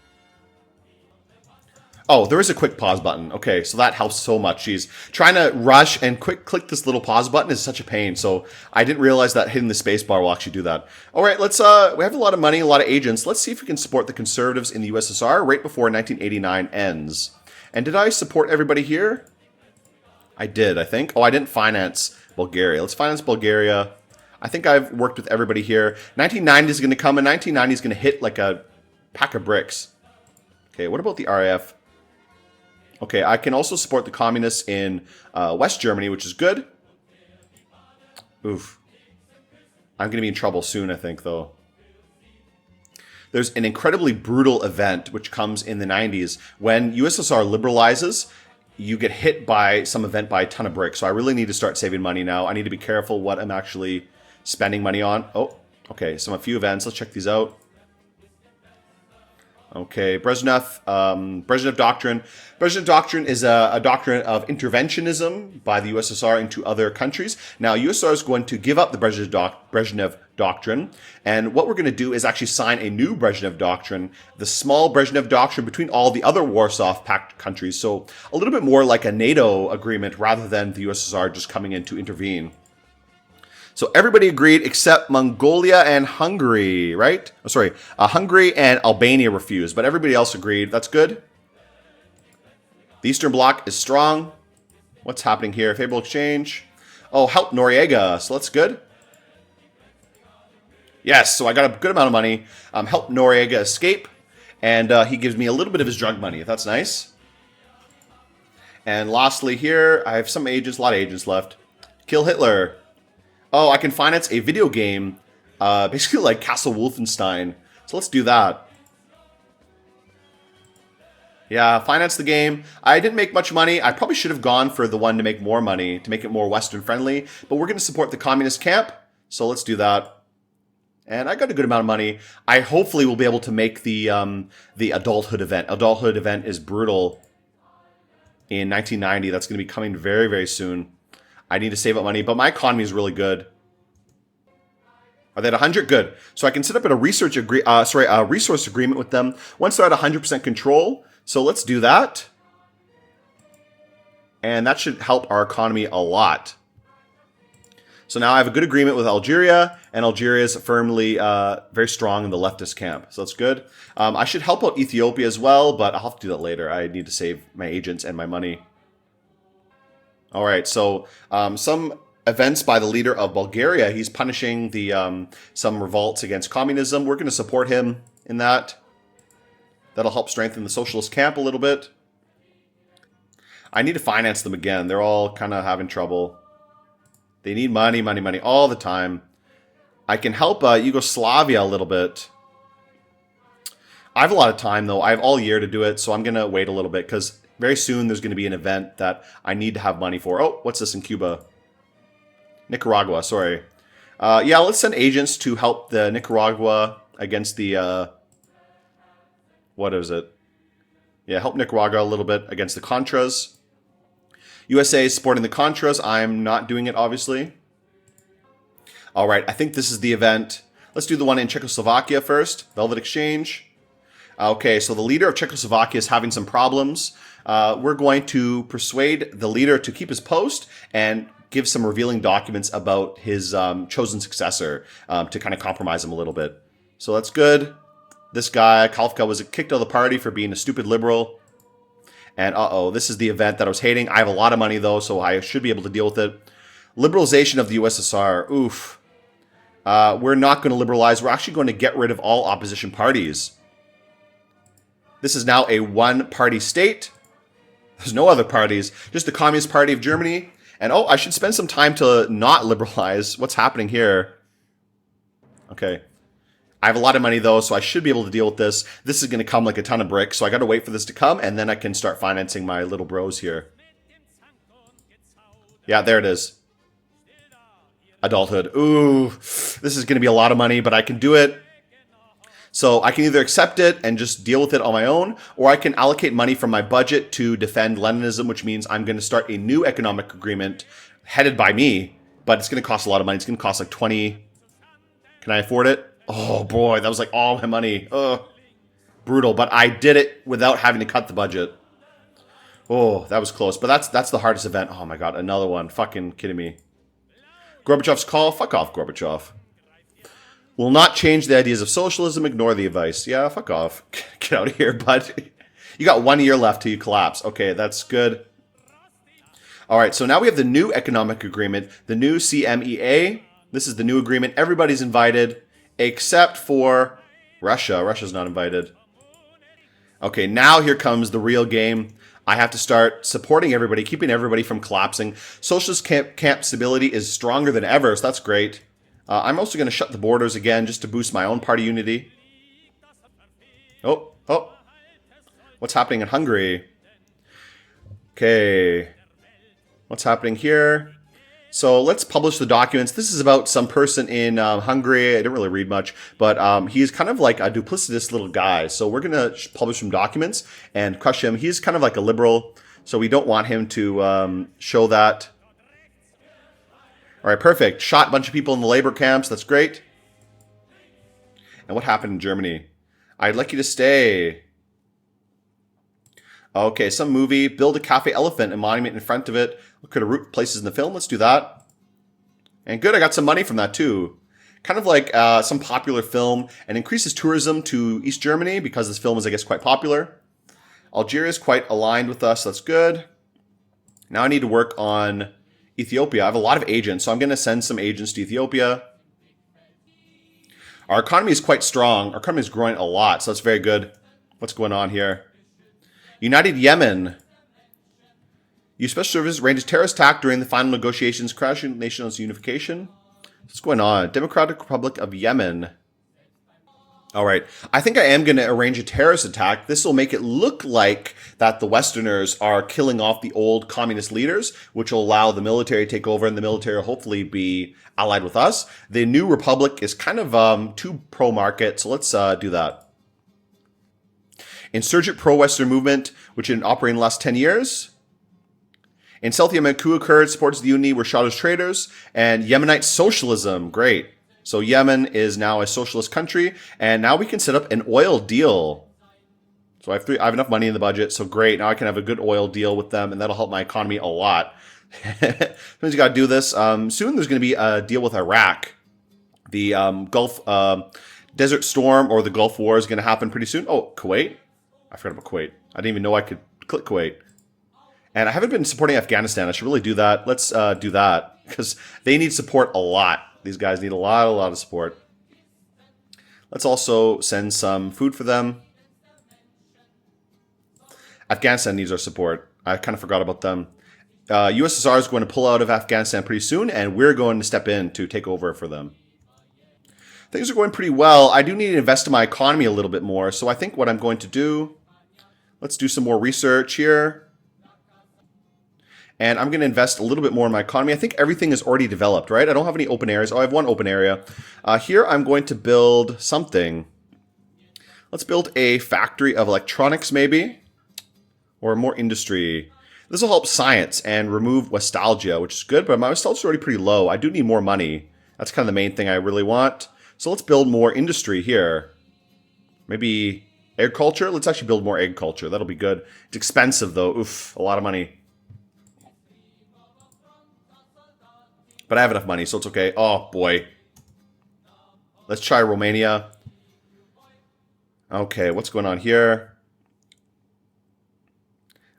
Oh, there is a quick pause button. Okay, so that helps so much. Jeez. Trying to rush and click this little pause button is such a pain. So I didn't realize that hitting the space bar will actually do that. All right, let's we have a lot of money, a lot of agents. Let's see if we can support the conservatives in the USSR right before 1989 ends. And did I support everybody here? I did, I think. Oh, I didn't finance Bulgaria. Let's finance Bulgaria. I think I've worked with everybody here. 1990 is going to come, and 1990 is going to hit like a pack of bricks. Okay, what about the RAF? Okay, I can also support the communists in West Germany, which is good. Oof. I'm going to be in trouble soon, I think, though. There's an incredibly brutal event which comes in the 90s. When USSR liberalizes, you get hit by some event by a ton of bricks. So I really need to start saving money now. I need to be careful what I'm actually spending money on. Oh, okay, so a few events. Let's check these out. Okay, Brezhnev Doctrine. Brezhnev Doctrine is a doctrine of interventionism by the USSR into other countries. Now, USSR is going to give up the Brezhnev Doctrine, and what we're going to do is actually sign a new Brezhnev Doctrine, the small Brezhnev Doctrine between all the other Warsaw Pact countries. So a little bit more like a NATO agreement rather than the USSR just coming in to intervene. So everybody agreed except Mongolia and Hungary, right? Oh, sorry, Hungary and Albania refused, but everybody else agreed. That's good. The Eastern Bloc is strong. What's happening here? Favorable exchange. Oh, help Noriega. So that's good. Yes, so I got a good amount of money. Help Noriega escape. And he gives me a little bit of his drug money. That's nice. And lastly here, I have some agents, a lot of agents left. Kill Hitler. Oh, I can finance a video game, basically like Castle Wolfenstein. So let's do that. Yeah, finance the game. I didn't make much money. I probably should have gone for the one to make more money, to make it more Western friendly. But we're going to support the communist camp. So let's do that. And I got a good amount of money. I hopefully will be able to make the adulthood event. Adulthood event is brutal in 1990. That's going to be coming very, very soon. I need to save up money, but my economy is really good. Are they at 100? Good. So I can set up a resource agreement with them once they're at 100% control. So let's do that. And that should help our economy a lot. So now I have a good agreement with Algeria, and Algeria is firmly very strong in the leftist camp. So that's good. I should help out Ethiopia as well, but I'll have to do that later. I need to save my agents and my money. All right, so some events by the leader of Bulgaria. He's punishing the some revolts against communism. We're going to support him in that. That'll help strengthen the socialist camp a little bit. I need to finance them again. They're all kind of having trouble. They need money, money, money all the time. I can help Yugoslavia a little bit. I have a lot of time, though. I have all year to do it, so I'm going to wait a little bit because very soon there's going to be an event that I need to have money for. Oh, what's this in Cuba? Nicaragua, sorry. Yeah, let's send agents to help the Nicaragua against the... what is it? Yeah, help Nicaragua a little bit against the Contras. USA is supporting the Contras. I'm not doing it, obviously. All right, I think this is the event. Let's do the one in Czechoslovakia first. Velvet Exchange. Okay, so the leader of Czechoslovakia is having some problems. We're going to persuade the leader to keep his post and give some revealing documents about his chosen successor to kind of compromise him a little bit. So that's good. This guy, Kalfka, was kicked out of the party for being a stupid liberal. And this is the event that I was hating. I have a lot of money, though, so I should be able to deal with it. Liberalization of the USSR. Oof. We're not going to liberalize. We're actually going to get rid of all opposition parties. This is now a one-party state. There's no other parties. Just the Communist Party of Germany. And, I should spend some time to not liberalize. What's happening here? Okay. I have a lot of money, though, so I should be able to deal with this. This is going to come like a ton of bricks, so I got to wait for this to come, and then I can start financing my little bros here. Yeah, there it is. Adulthood. Ooh, this is going to be a lot of money, but I can do it. So I can either accept it and just deal with it on my own, or I can allocate money from my budget to defend Leninism, which means I'm going to start a new economic agreement headed by me, but it's going to cost a lot of money. It's going to cost like 20. Can I afford it? Oh boy, that was like all my money. Ugh. Brutal, but I did it without having to cut the budget. Oh, that was close, but that's the hardest event. Oh my god, another one. Fucking kidding me. Gorbachev's call. Fuck off, Gorbachev. Will not change the ideas of socialism. Ignore the advice. Yeah, fuck off. Get out of here, bud. You got 1 year left till you collapse. Okay, that's good. All right, so now we have the new economic agreement, the new CMEA. This is the new agreement. Everybody's invited except for Russia. Russia's not invited. Okay, now here comes the real game. I have to start supporting everybody, keeping everybody from collapsing. Socialist camp stability is stronger than ever, so that's great. I'm also going to shut the borders again just to boost my own party unity. Oh, oh. What's happening in Hungary? Okay. What's happening here? So let's publish the documents. This is about some person in Hungary. I didn't really read much, but he's kind of like a duplicitous little guy. So we're going to publish some documents and crush him. He's kind of like a liberal, so we don't want him to show that. All right, perfect. Shot a bunch of people in the labor camps. That's great. And what happened in Germany? I'd like you to stay. Okay, some movie. Build a cafe elephant, a monument in front of it. Look at the root places in the film. Let's do that. And good, I got some money from that too. Kind of like some popular film, and increases tourism to East Germany because this film is, I guess, quite popular. Algeria is quite aligned with us. That's good. Now I need to work on Ethiopia. I have a lot of agents, so I'm going to send some agents to Ethiopia. Our economy is quite strong. Our economy is growing a lot, so that's very good. What's going on here? United Yemen. U.S. Special Services ranges terrorist attack during the final negotiations, crashing national unification. What's going on? Democratic Republic of Yemen. All right. I think I am going to arrange a terrorist attack. This will make it look like that the Westerners are killing off the old communist leaders, which will allow the military to take over, and the military will hopefully be allied with us. The new republic is kind of too pro-market, so let's do that. Insurgent pro-Western movement, which had been operating the last 10 years. In South Yemen, coup occurred, supports the unity were shot as traitors, and Yemenite socialism, great. So Yemen is now a socialist country, and now we can set up an oil deal. So I have enough money in the budget, so great. Now I can have a good oil deal with them, and that'll help my economy a lot. Sometimes you got to do this. Soon there's going to be a deal with Iraq. The Gulf Desert Storm or the Gulf War is going to happen pretty soon. Oh, Kuwait. I forgot about Kuwait. I didn't even know I could click Kuwait. And I haven't been supporting Afghanistan. I should really do that. Let's do that because they need support a lot. These guys need a lot of support. Let's also send some food for them. Afghanistan needs our support. I kind of forgot about them. USSR is going to pull out of Afghanistan pretty soon, and we're going to step in to take over for them. Things are going pretty well. I do need to invest in my economy a little bit more, so I think what I'm going to do, let's do some more research here. And I'm going to invest a little bit more in my economy. I think everything is already developed, right? I don't have any open areas. Oh, I have one open area. Here I'm going to build something. Let's build a factory of electronics maybe. Or more industry. This will help science and remove Ostalgie, which is good. But my Ostalgie is already pretty low. I do need more money. That's kind of the main thing I really want. So let's build more industry here. Maybe agriculture. Let's actually build more agriculture. That'll be good. It's expensive though. Oof, a lot of money. But I have enough money, so it's okay. Oh, boy. Let's try Romania. Okay, what's going on here?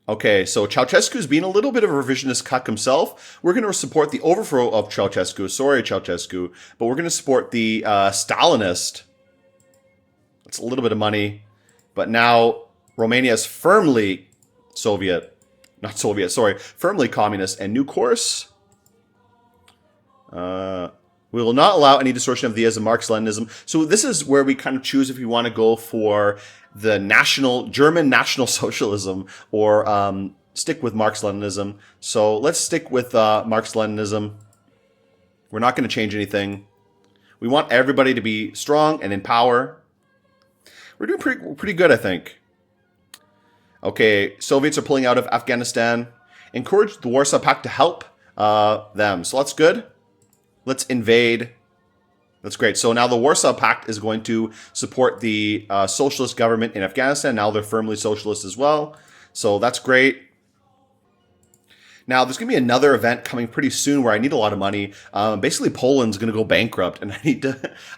Okay, so Ceausescu's being a little bit of a revisionist cuck himself. We're going to support the overthrow of Ceausescu. Sorry, Ceausescu. But we're going to support the Stalinist. That's a little bit of money. But now Romania is firmly Soviet. Not Soviet, sorry. Firmly communist. And new course... we will not allow any distortion of the ideas of Marx-Leninism. So this is where we kind of choose if we want to go for the German National Socialism or stick with Marx-Leninism. So let's stick with Marx-Leninism. We're not going to change anything. We want everybody to be strong and in power. We're doing pretty good, I think. Okay, Soviets are pulling out of Afghanistan. Encourage the Warsaw Pact to help them. So that's good. Let's invade. That's great. So now the Warsaw Pact is going to support the socialist government in Afghanistan. Now they're firmly socialist as well. So that's great. Now there's going to be another event coming pretty soon where I need a lot of money. Basically, Poland's going to go bankrupt, and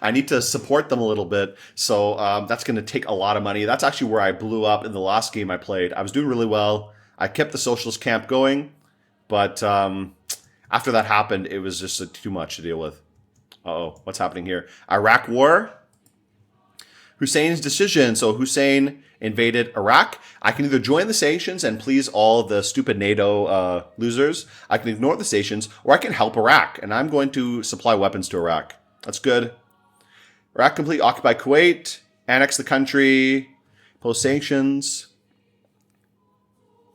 I need to support them a little bit. So that's going to take a lot of money. That's actually where I blew up in the last game I played. I was doing really well. I kept the socialist camp going, but after that happened, it was just too much to deal with. Uh-oh, what's happening here? Iraq War. Hussein's decision. So Hussein invaded Iraq. I can either join the sanctions and please all the stupid NATO losers. I can ignore the sanctions, or I can help Iraq. And I'm going to supply weapons to Iraq. That's good. Iraq completely occupied Kuwait. Annex the country. Post sanctions.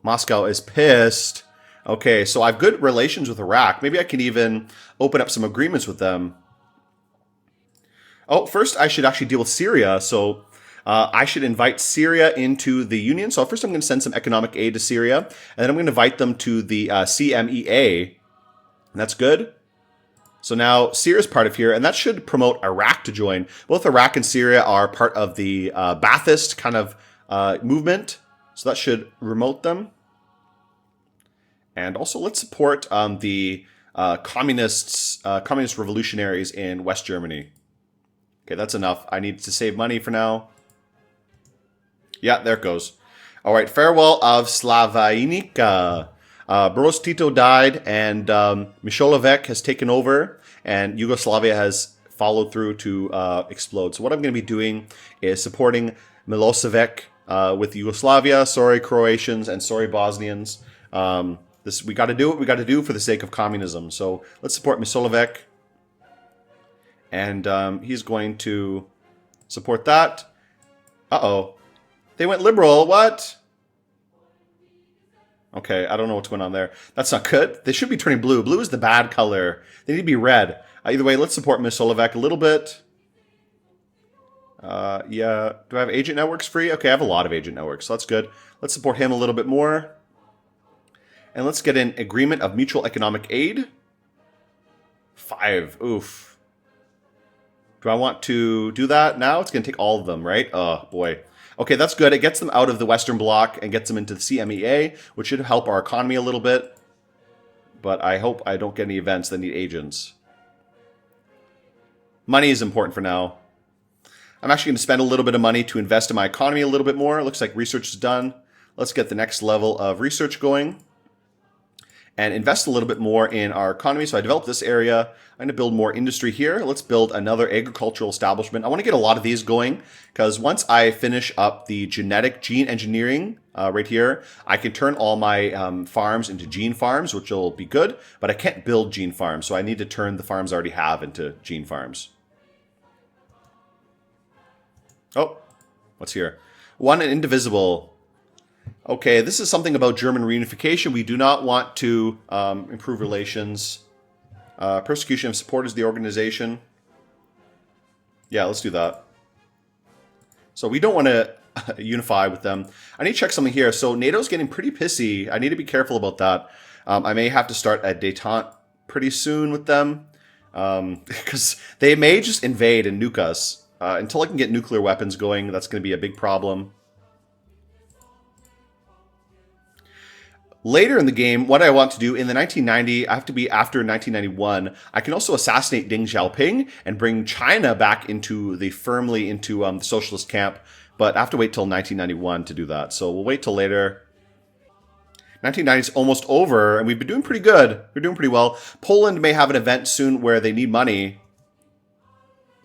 Moscow is pissed. Okay, so I have good relations with Iraq. Maybe I can even open up some agreements with them. Oh, first I should actually deal with Syria. So I should invite Syria into the Union. So first I'm going to send some economic aid to Syria. And then I'm going to invite them to the 𝚆𝚕𝚕𝚗. And that's good. So now Syria's part of here, and that should promote Iraq to join. Both Iraq and Syria are part of the Ba'athist kind of movement, so that should promote them. And also, let's support the communist revolutionaries in West Germany. Okay, that's enough. I need to save money for now. Yeah, there it goes. All right, farewell of Slavyanica. Broz Tito died, and 𝚆𝚎𝚃𝚃𝚃 has taken over, and Yugoslavia has followed through to explode. So what I'm going to be doing is supporting Milosevic with Yugoslavia. Sorry, Croatians, and sorry, Bosnians. We got to do what we got to do for the sake of communism. So let's support 𝚆𝚎𝚃𝚃𝚃, and he's going to support that. Uh-oh. They went liberal. What? Okay, I don't know what's going on there. That's not good. They should be turning blue. Blue is the bad color. They need to be red. Either way, let's support 𝚆𝚎𝚃𝚃𝚃 a little bit. Yeah. Do I have agent networks free? Okay, I have a lot of agent networks, so that's good. Let's support him a little bit more. And let's get an agreement of mutual economic aid. 5. Oof. Do I want to do that now? It's going to take all of them, right? Oh, boy. Okay, that's good. It gets them out of the Western Bloc and gets them into the 𝚆𝚕𝚕𝚗, which should help our economy a little bit. But I hope I don't get any events that need agents. Money is important for now. I'm actually going to spend a little bit of money to invest in my economy a little bit more. It looks like research is done. Let's get the next level of research going and invest a little bit more in our economy. So I developed this area. I'm going to build more industry here. Let's build another agricultural establishment. I want to get a lot of these going because once I finish up the genetic gene engineering right here, I can turn all my farms into gene farms, which will be good, but I can't build gene farms. So I need to turn the farms I already have into gene farms. Oh, what's here? One and indivisible. Okay, this is something about German reunification. We do not want to improve relations. Persecution of supporters of the organization. Yeah, let's do that. So we don't want to unify with them. I need to check something here. So NATO's getting pretty pissy. I need to be careful about that. I may have to start a détente pretty soon with them. Because they may just invade and nuke us. Until I can get nuclear weapons going, that's going to be a big problem. Later in the game, what I want to do in the 1990, I have to be after 1991. I can also assassinate Deng Xiaoping and bring China back into firmly into the socialist camp. But I have to wait till 1991 to do that. So we'll wait till later. 1990 is almost over, and we've been doing pretty good. We're doing pretty well. Poland may have an event soon where they need money,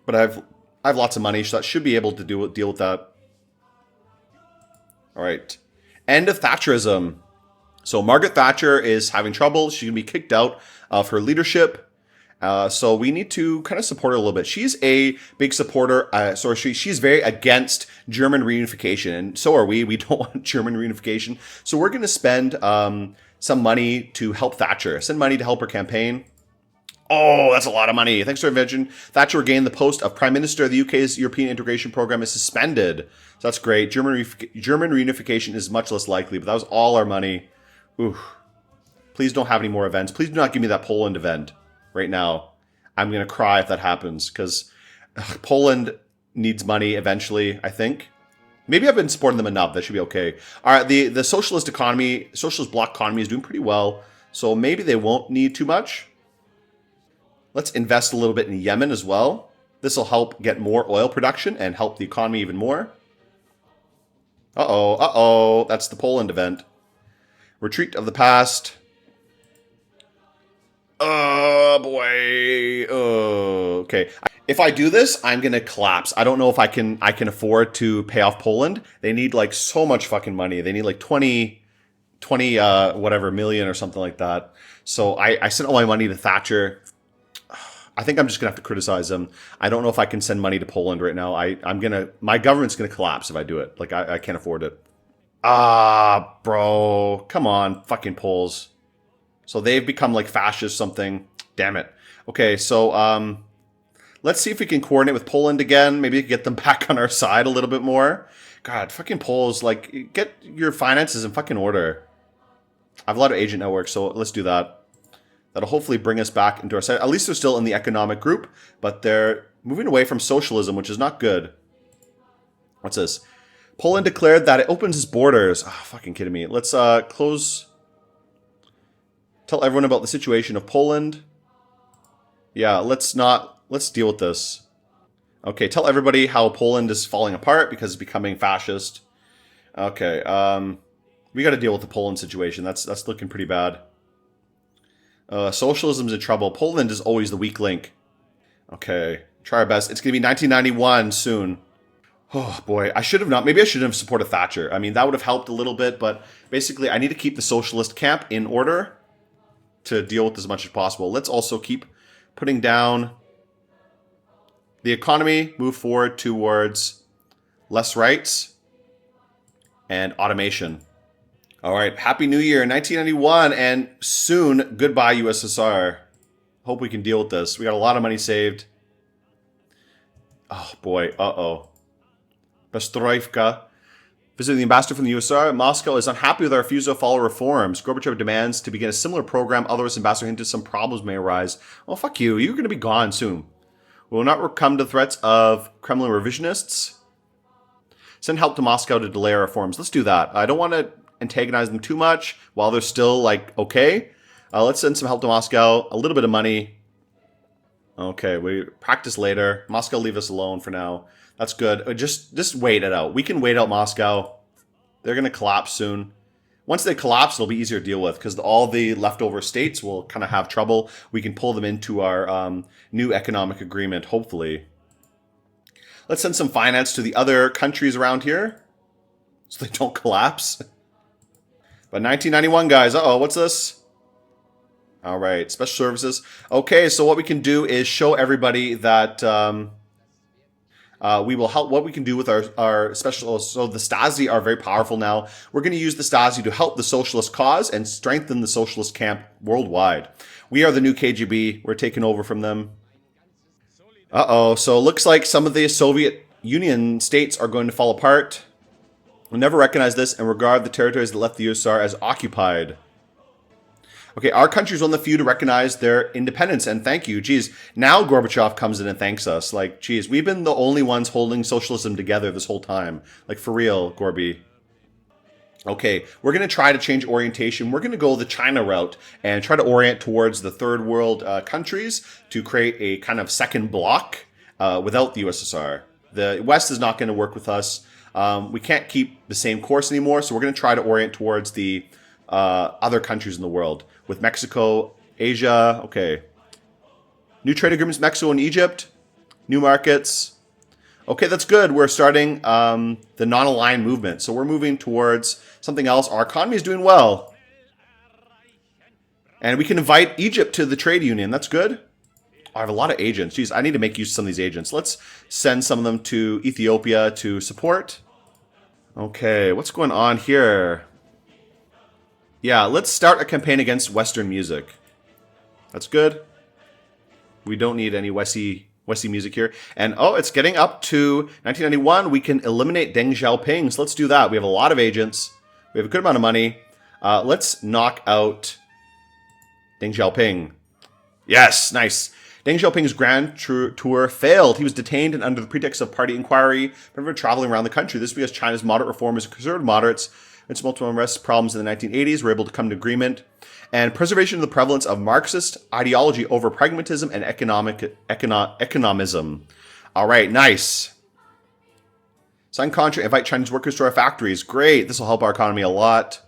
but I have lots of money, so that should be able to deal with that. All right, end of Thatcherism. So Margaret Thatcher is having trouble. She's going to be kicked out of her leadership. So we need to kind of support her a little bit. She's a big supporter. She's very against German reunification. And so are we. We don't want German reunification. So we're going to spend some money to help Thatcher. Send money to help her campaign. Oh, that's a lot of money. Thanks for your invention. Thatcher regained the post of Prime Minister. The UK's European integration program is suspended. So that's great. German reunification is much less likely. But that was all our money. Ooh. Please don't have any more events. Please do not give me that Poland event right now. I'm going to cry if that happens because Poland needs money eventually, I think. Maybe I've been supporting them enough. That should be okay. All right, the socialist economy, socialist bloc economy is doing pretty well. So maybe they won't need too much. Let's invest a little bit in Yemen as well. This will help get more oil production and help the economy even more. Uh-oh. That's the Poland event. Retreat of the past. Oh, boy. Oh, okay. If I do this, I'm going to collapse. I don't know if I can afford to pay off Poland. They need like so much fucking money. They need like 20 whatever million or something like that. So I sent all my money to Thatcher. I think I'm just gonna have to criticize them. I don't know if I can send money to Poland right now. My government's gonna collapse if I do it. Like, I can't afford it. Ah, bro. Come on, fucking Poles. So they've become like fascist something. Damn it. Okay, so let's see if we can coordinate with Poland again. Maybe get them back on our side a little bit more. God, fucking Poles, like, get your finances in fucking order. I have a lot of agent networks, so let's do that. That'll hopefully bring us back into our side. At least they're still in the economic group, but they're moving away from socialism, which is not good. What's this? Poland declared that it opens its borders. Oh, fucking kidding me. Let's close. Tell everyone about the situation of Poland. Yeah, let's deal with this. Okay, tell everybody how Poland is falling apart because it's becoming fascist. Okay, we got to deal with the Poland situation. That's looking pretty bad. Socialism's in trouble. Poland is always the weak link. Okay, try our best. It's going to be 1991 soon. Oh boy, maybe I shouldn't have supported Thatcher. I mean, that would have helped a little bit, but basically I need to keep the socialist camp in order to deal with as much as possible. Let's also keep putting down the economy, move forward towards less rights and automation. All right, Happy New Year, 1991, and soon, goodbye USSR. Hope we can deal with this. We got a lot of money saved. Oh boy, uh-oh. 𝚆𝚕𝚕𝚗. Visiting the ambassador from the USSR, Moscow is unhappy with our refusal to follow reforms. Gorbachev demands to begin a similar program. Otherwise, ambassador hinted some problems may arise. Oh, fuck you. You're going to be gone soon. We will not succumb to the threats of Kremlin revisionists. Send help to Moscow to delay our reforms. Let's do that. I don't want to antagonize them too much while they're still, like, okay. Let's send some help to Moscow. A little bit of money. Okay, we practice later. Moscow, leave us alone for now. That's good. Just wait it out. We can wait out Moscow. They're going to collapse soon. Once they collapse, it'll be easier to deal with because all the leftover states will kind of have trouble. We can pull them into our new economic agreement, hopefully. Let's send some finance to the other countries around here so they don't collapse. But 1991, guys. Uh-oh, what's this? All right, special services. Okay, so what we can do is show everybody that... we will help what we can do with our special. So the Stasi are very powerful now. We're going to use the Stasi to help the socialist cause and strengthen the socialist camp worldwide. We are the new KGB. We're taking over from them. Uh-oh. So it looks like some of the Soviet Union states are going to fall apart. We'll never recognize this and regard the territories that left the USSR as occupied. Okay, our country is one of the few to recognize their independence, and thank you. Geez, now Gorbachev comes in and thanks us. Like, geez, we've been the only ones holding socialism together this whole time. Like, for real, Gorby. Okay, we're going to try to change orientation. We're going to go the China route and try to orient towards the third world countries to create a kind of second bloc without the USSR. The West is not going to work with us. We can't keep the same course anymore, so we're going to try to orient towards the other countries in the world. With Mexico, Asia, okay. New trade agreements, Mexico and Egypt. New markets. Okay, that's good. We're starting the non-aligned movement. So we're moving towards something else. Our economy is doing well. And we can invite Egypt to the trade union. That's good. I have a lot of agents. Jeez, I need to make use of some of these agents. Let's send some of them to Ethiopia to support. Okay, what's going on here? Yeah, let's start a campaign against Western music. That's good. We don't need any Westy music here. And, oh, it's getting up to 1991. We can eliminate Deng Xiaoping. So let's do that. We have a lot of agents. We have a good amount of money. Let's knock out Deng Xiaoping. Yes, nice. Deng Xiaoping's grand tour failed. He was detained and under the pretext of party inquiry, never traveling around the country. This is because China's moderate reformers and conservative moderates its multiple unrest problems in the 1980s were able to come to agreement, and preservation of the prevalence of Marxist ideology over pragmatism and economism. All right, nice. Sign contract, invite Chinese workers to our factories. Great, this will help our economy a lot.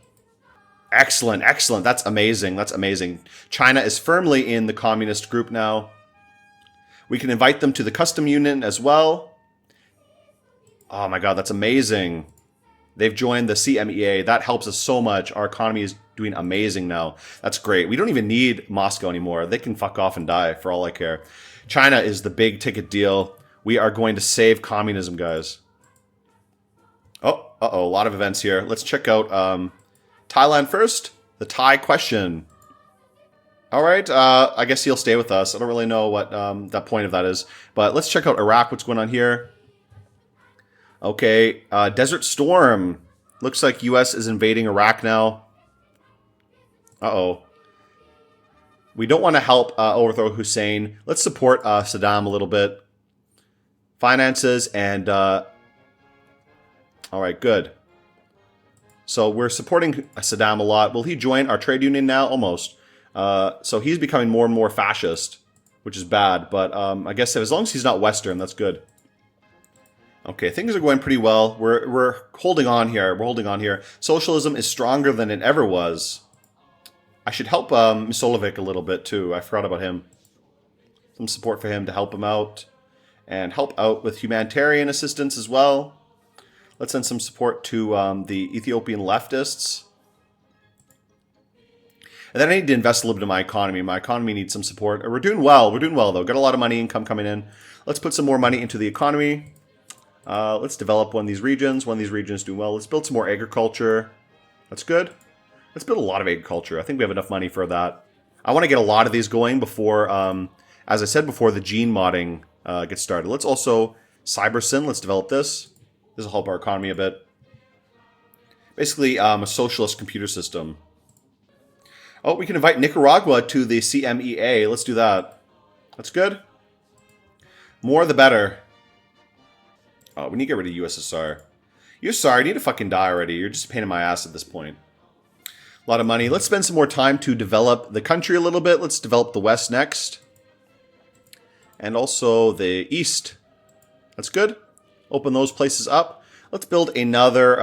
Excellent, excellent. That's amazing. That's amazing. China is firmly in the communist group now. We can invite them to the custom union as well. Oh my God, that's amazing. They've joined the 𝚆𝚕𝚕. That helps us so much. Our economy is doing amazing now. That's great. We don't even need Moscow anymore. They can fuck off and die for all I care. China is the big ticket deal. We are going to save communism, guys. Oh, uh-oh, a lot of events here. Let's check out Thailand first. The Thai question. All right, I guess he'll stay with us. I don't really know what that point of that is. But let's check out Iraq, what's going on here. Okay, Desert Storm. Looks like U.S. is invading Iraq now. Uh-oh. We don't want to help overthrow Hussein. Let's support Saddam a little bit. Finances and... all right, good. So we're supporting Saddam a lot. Will he join our trade union now? Almost. So he's becoming more and more fascist, which is bad. But I guess as long as he's not Western, that's good. Okay, things are going pretty well. We're holding on here. We're holding on here. Socialism is stronger than it ever was. I should help 𝚆𝚘𝚃𝚰𝚗 a little bit too. I forgot about him. Some support for him to help him out. And help out with humanitarian assistance as well. Let's send some support to the Ethiopian leftists. And then I need to invest a little bit in my economy. My economy needs some support. We're doing well. We're doing well, though. Got a lot of money income coming in. Let's put some more money into the economy. Let's develop one of these regions. One of these regions is doing well. Let's build some more agriculture. That's good. Let's build a lot of agriculture. I think we have enough money for that. I want to get a lot of these going before, as I said before, the gene modding gets started. Let's also CyberSyn. Let's develop this. This will help our economy a bit. Basically, a socialist computer system. Oh, we can invite Nicaragua to the 𝚆𝚕𝚕. Let's do that. That's good. More the better. Oh, we need to get rid of USSR. USSR, you need to fucking die already. You're just a pain in my ass at this point. A lot of money. Let's spend some more time to develop the country a little bit. Let's develop the West next. And also the East. That's good. Open those places up. Let's build another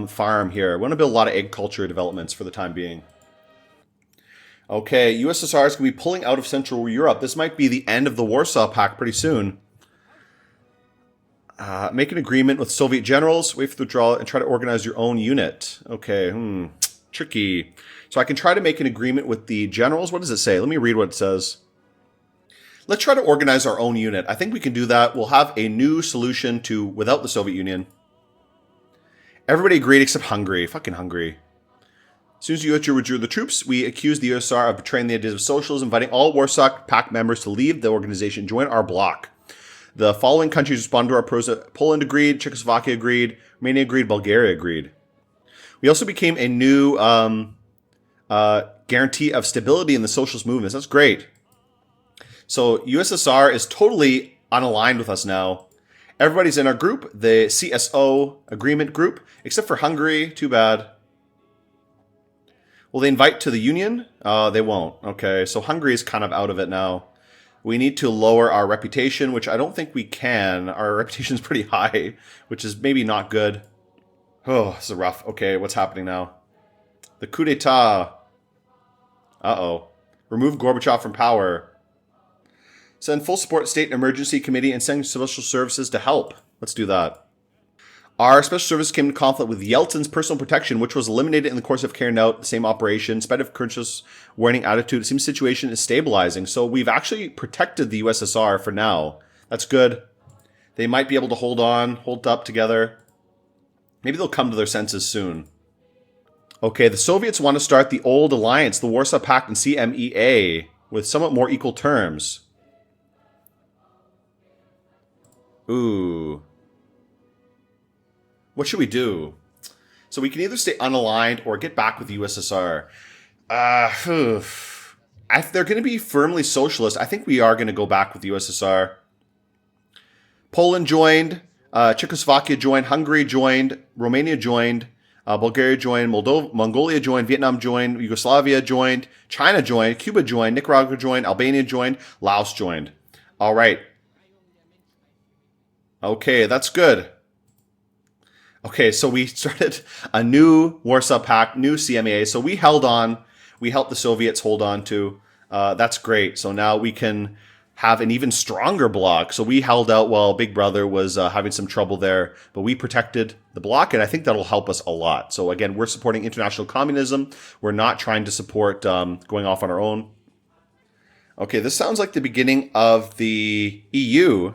farm here. We want to build a lot of agriculture developments for the time being. Okay, USSR is going to be pulling out of Central Europe. This might be the end of the Warsaw Pact pretty soon. Make an agreement with Soviet generals. Wait for the withdrawal and try to organize your own unit. Okay, tricky. So I can try to make an agreement with the generals. What does it say? Let me read what it says. Let's try to organize our own unit. I think we can do that. We'll have a new solution to without the Soviet Union. Everybody agreed except Hungary. Fucking Hungary. As soon as you withdrew the troops, we accused the USSR of betraying the ideas of socialism, inviting all Warsaw Pact members to leave the organization and join our bloc. The following countries responded to our process. Poland agreed, Czechoslovakia agreed, Romania agreed, Bulgaria agreed. We also became a new guarantee of stability in the socialist movements. That's great. So USSR is totally unaligned with us now. Everybody's in our group, the CSO agreement group, except for Hungary. Too bad. Will they invite to the Union? They won't. Okay, so Hungary is kind of out of it now. We need to lower our reputation, which I don't think we can. Our reputation is pretty high, which is maybe not good. Oh, this is rough. Okay, what's happening now? The coup d'etat. Uh-oh. Remove Gorbachev from power. Send full support state emergency committee and send special services to help. Let's do that. Our special service came into conflict with Yeltsin's personal protection, which was eliminated in the course of carrying out the same operation. In spite of Khrushchev's warning attitude, it seems the situation is stabilizing. So we've actually protected the USSR for now. That's good. They might be able to hold up together. Maybe they'll come to their senses soon. Okay, the Soviets want to start the old alliance, the Warsaw Pact and 𝚆𝚕𝚕, with somewhat more equal terms. Ooh. What should we do? So we can either stay unaligned or get back with the USSR. If they're going to be firmly socialist, I think we are going to go back with the USSR. Poland joined, Czechoslovakia joined, Hungary joined, Romania joined, Bulgaria joined, Mongolia joined, Vietnam joined, Yugoslavia joined, China joined, Cuba joined, Nicaragua joined, Albania joined, Laos joined. All right. Okay, that's good. Okay, so we started a new Warsaw Pact, new 𝚆𝚕𝚕. So we held on. We helped the Soviets hold on to. That's great. So now we can have an even stronger bloc. So we held out while Big Brother was having some trouble there, but we protected the bloc, and I think that'll help us a lot. So again, we're supporting international communism. We're not trying to support going off on our own. Okay, this sounds like the beginning of the EU.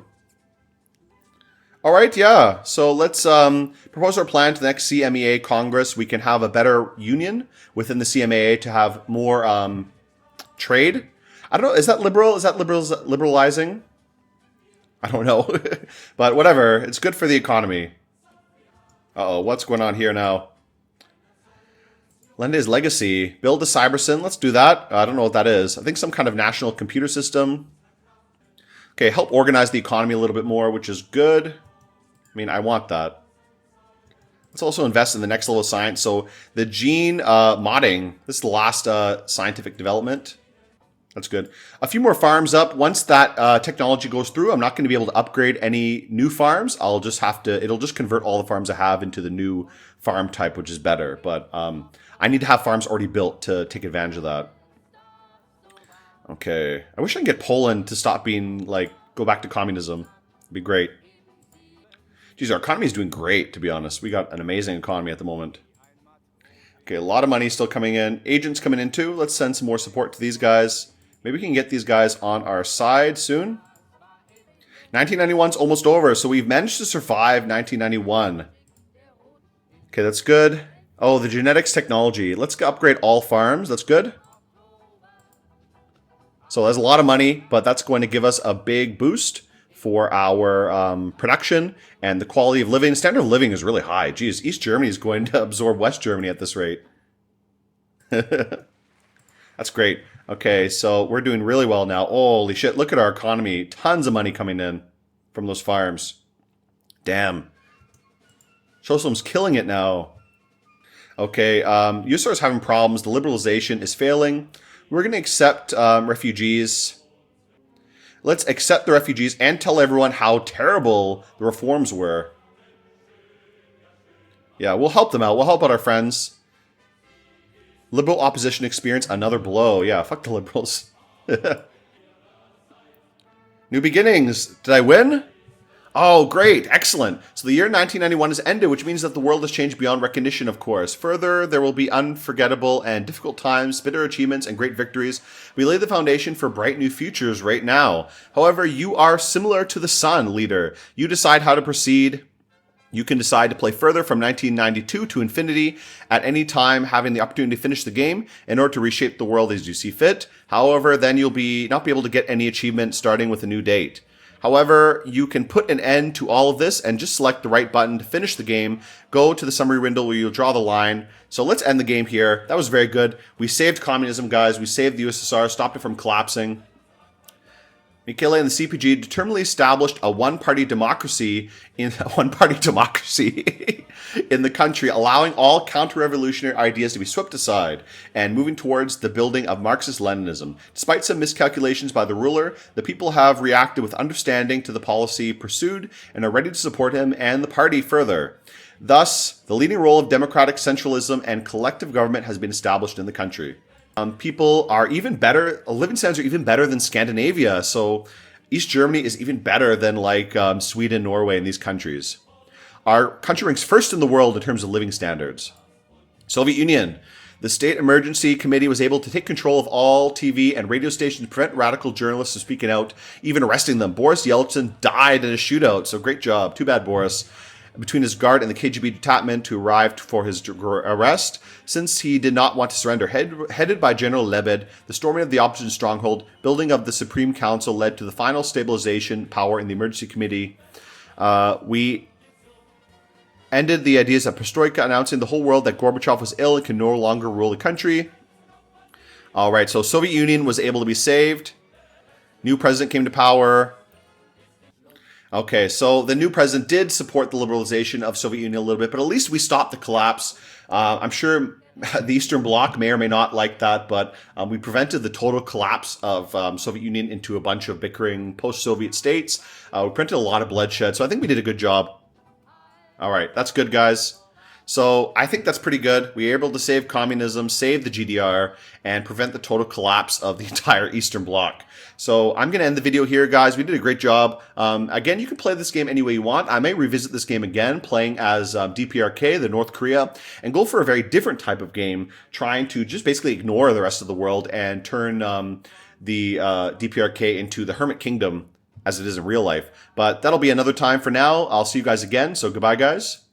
All right, yeah. So let's propose our plan to the next CMEA Congress. We can have a better union within the CMEA to have more trade. I don't know. Is that liberal? Is that liberalizing? I don't know. But whatever. It's good for the economy. Uh-oh. What's going on here now? Lend his legacy. Build a cybersyn. Let's do that. I don't know what that is. I think some kind of national computer system. Okay. Help organize the economy a little bit more, which is good. I mean, I want that. Let's also invest in the next level of science. So the gene modding. This is the last scientific development. That's good. A few more farms up. Once that technology goes through, I'm not going to be able to upgrade any new farms. I'll just have to, it'll just convert all the farms I have into the new farm type, which is better. But I need to have farms already built to take advantage of that. Okay. I wish I could get Poland to stop being, like, go back to communism. It'd be great. Geez, our economy is doing great, to be honest. We got an amazing economy at the moment. Okay, a lot of money still coming in. Agents coming in too. Let's send some more support to these guys. Maybe we can get these guys on our side soon. 1991's almost over, so we've managed to survive 1991. Okay, that's good. Oh, the genetics technology. Let's upgrade all farms. That's good. So there's a lot of money, but that's going to give us a big boost for our production and the quality of living. The standard of living is really high. Geez, East Germany is going to absorb West Germany at this rate. That's great. Okay, so we're doing really well now. Holy shit, look at our economy. Tons of money coming in from those farms. Damn. Jerusalem's killing it now. Okay, USSR is having problems. The liberalization is failing. We're going to accept refugees. Let's accept the refugees and tell everyone how terrible the reforms were. Yeah, we'll help them out. We'll help out our friends. Liberal opposition experience another blow. Yeah, fuck the liberals. New beginnings. Did I win? Oh, great. Excellent. So the year 1991 has ended, which means that the world has changed beyond recognition, of course. Further, there will be unforgettable and difficult times, bitter achievements, and great victories. We lay the foundation for bright new futures right now. However, you are similar to the sun, leader. You decide how to proceed. You can decide to play further from 1992 to infinity at any time, having the opportunity to finish the game in order to reshape the world as you see fit. However, then you'll not be able to get any achievement starting with a new date. However, you can put an end to all of this and just select the right button to finish the game. Go to the summary window where you'll draw the line. So let's end the game here. That was very good. We saved communism, guys. We saved the USSR, stopped it from collapsing. 𝚘𝚃𝚃𝚃 and the CPG determinedly established a one-party democracy in the country, allowing all counter-revolutionary ideas to be swept aside and moving towards the building of Marxist-Leninism. Despite some miscalculations by the ruler, the people have reacted with understanding to the policy pursued and are ready to support him and the party further. Thus, the leading role of democratic centralism and collective government has been established in the country. People are even better, living standards are even better than Scandinavia. So East Germany is even better than like Sweden, Norway, and these countries. Our country ranks first in the world in terms of living standards. Soviet Union. The State Emergency Committee was able to take control of all TV and radio stations to prevent radical journalists from speaking out, even arresting them. Boris Yeltsin died in a shootout, so great job. Too bad, Boris. Between his guard and the KGB detachment who arrived for his arrest, since he did not want to surrender. Headed by General Lebed, the storming of the opposition stronghold, building of the Supreme Council led to the final stabilization power in the Emergency Committee. We ended the ideas of Perestroika, announcing the whole world that Gorbachev was ill and can no longer rule the country. All right, so Soviet Union was able to be saved. New president came to power. Okay, so the new president did support the liberalization of Soviet Union a little bit, but at least we stopped the collapse. I'm sure the Eastern Bloc may or may not like that, but we prevented the total collapse of Soviet Union into a bunch of bickering post-Soviet states. We prevented a lot of bloodshed, so I think we did a good job. All right, that's good, guys. So I think that's pretty good. We were able to save communism, save the GDR, and prevent the total collapse of the entire Eastern Bloc. So I'm going to end the video here, guys. We did a great job. Again, you can play this game any way you want. I may revisit this game again, playing as DPRK, the North Korea, and go for a very different type of game, trying to just basically ignore the rest of the world and turn the DPRK into the Hermit Kingdom as it is in real life. But that'll be another time for now. I'll see you guys again. So goodbye, guys.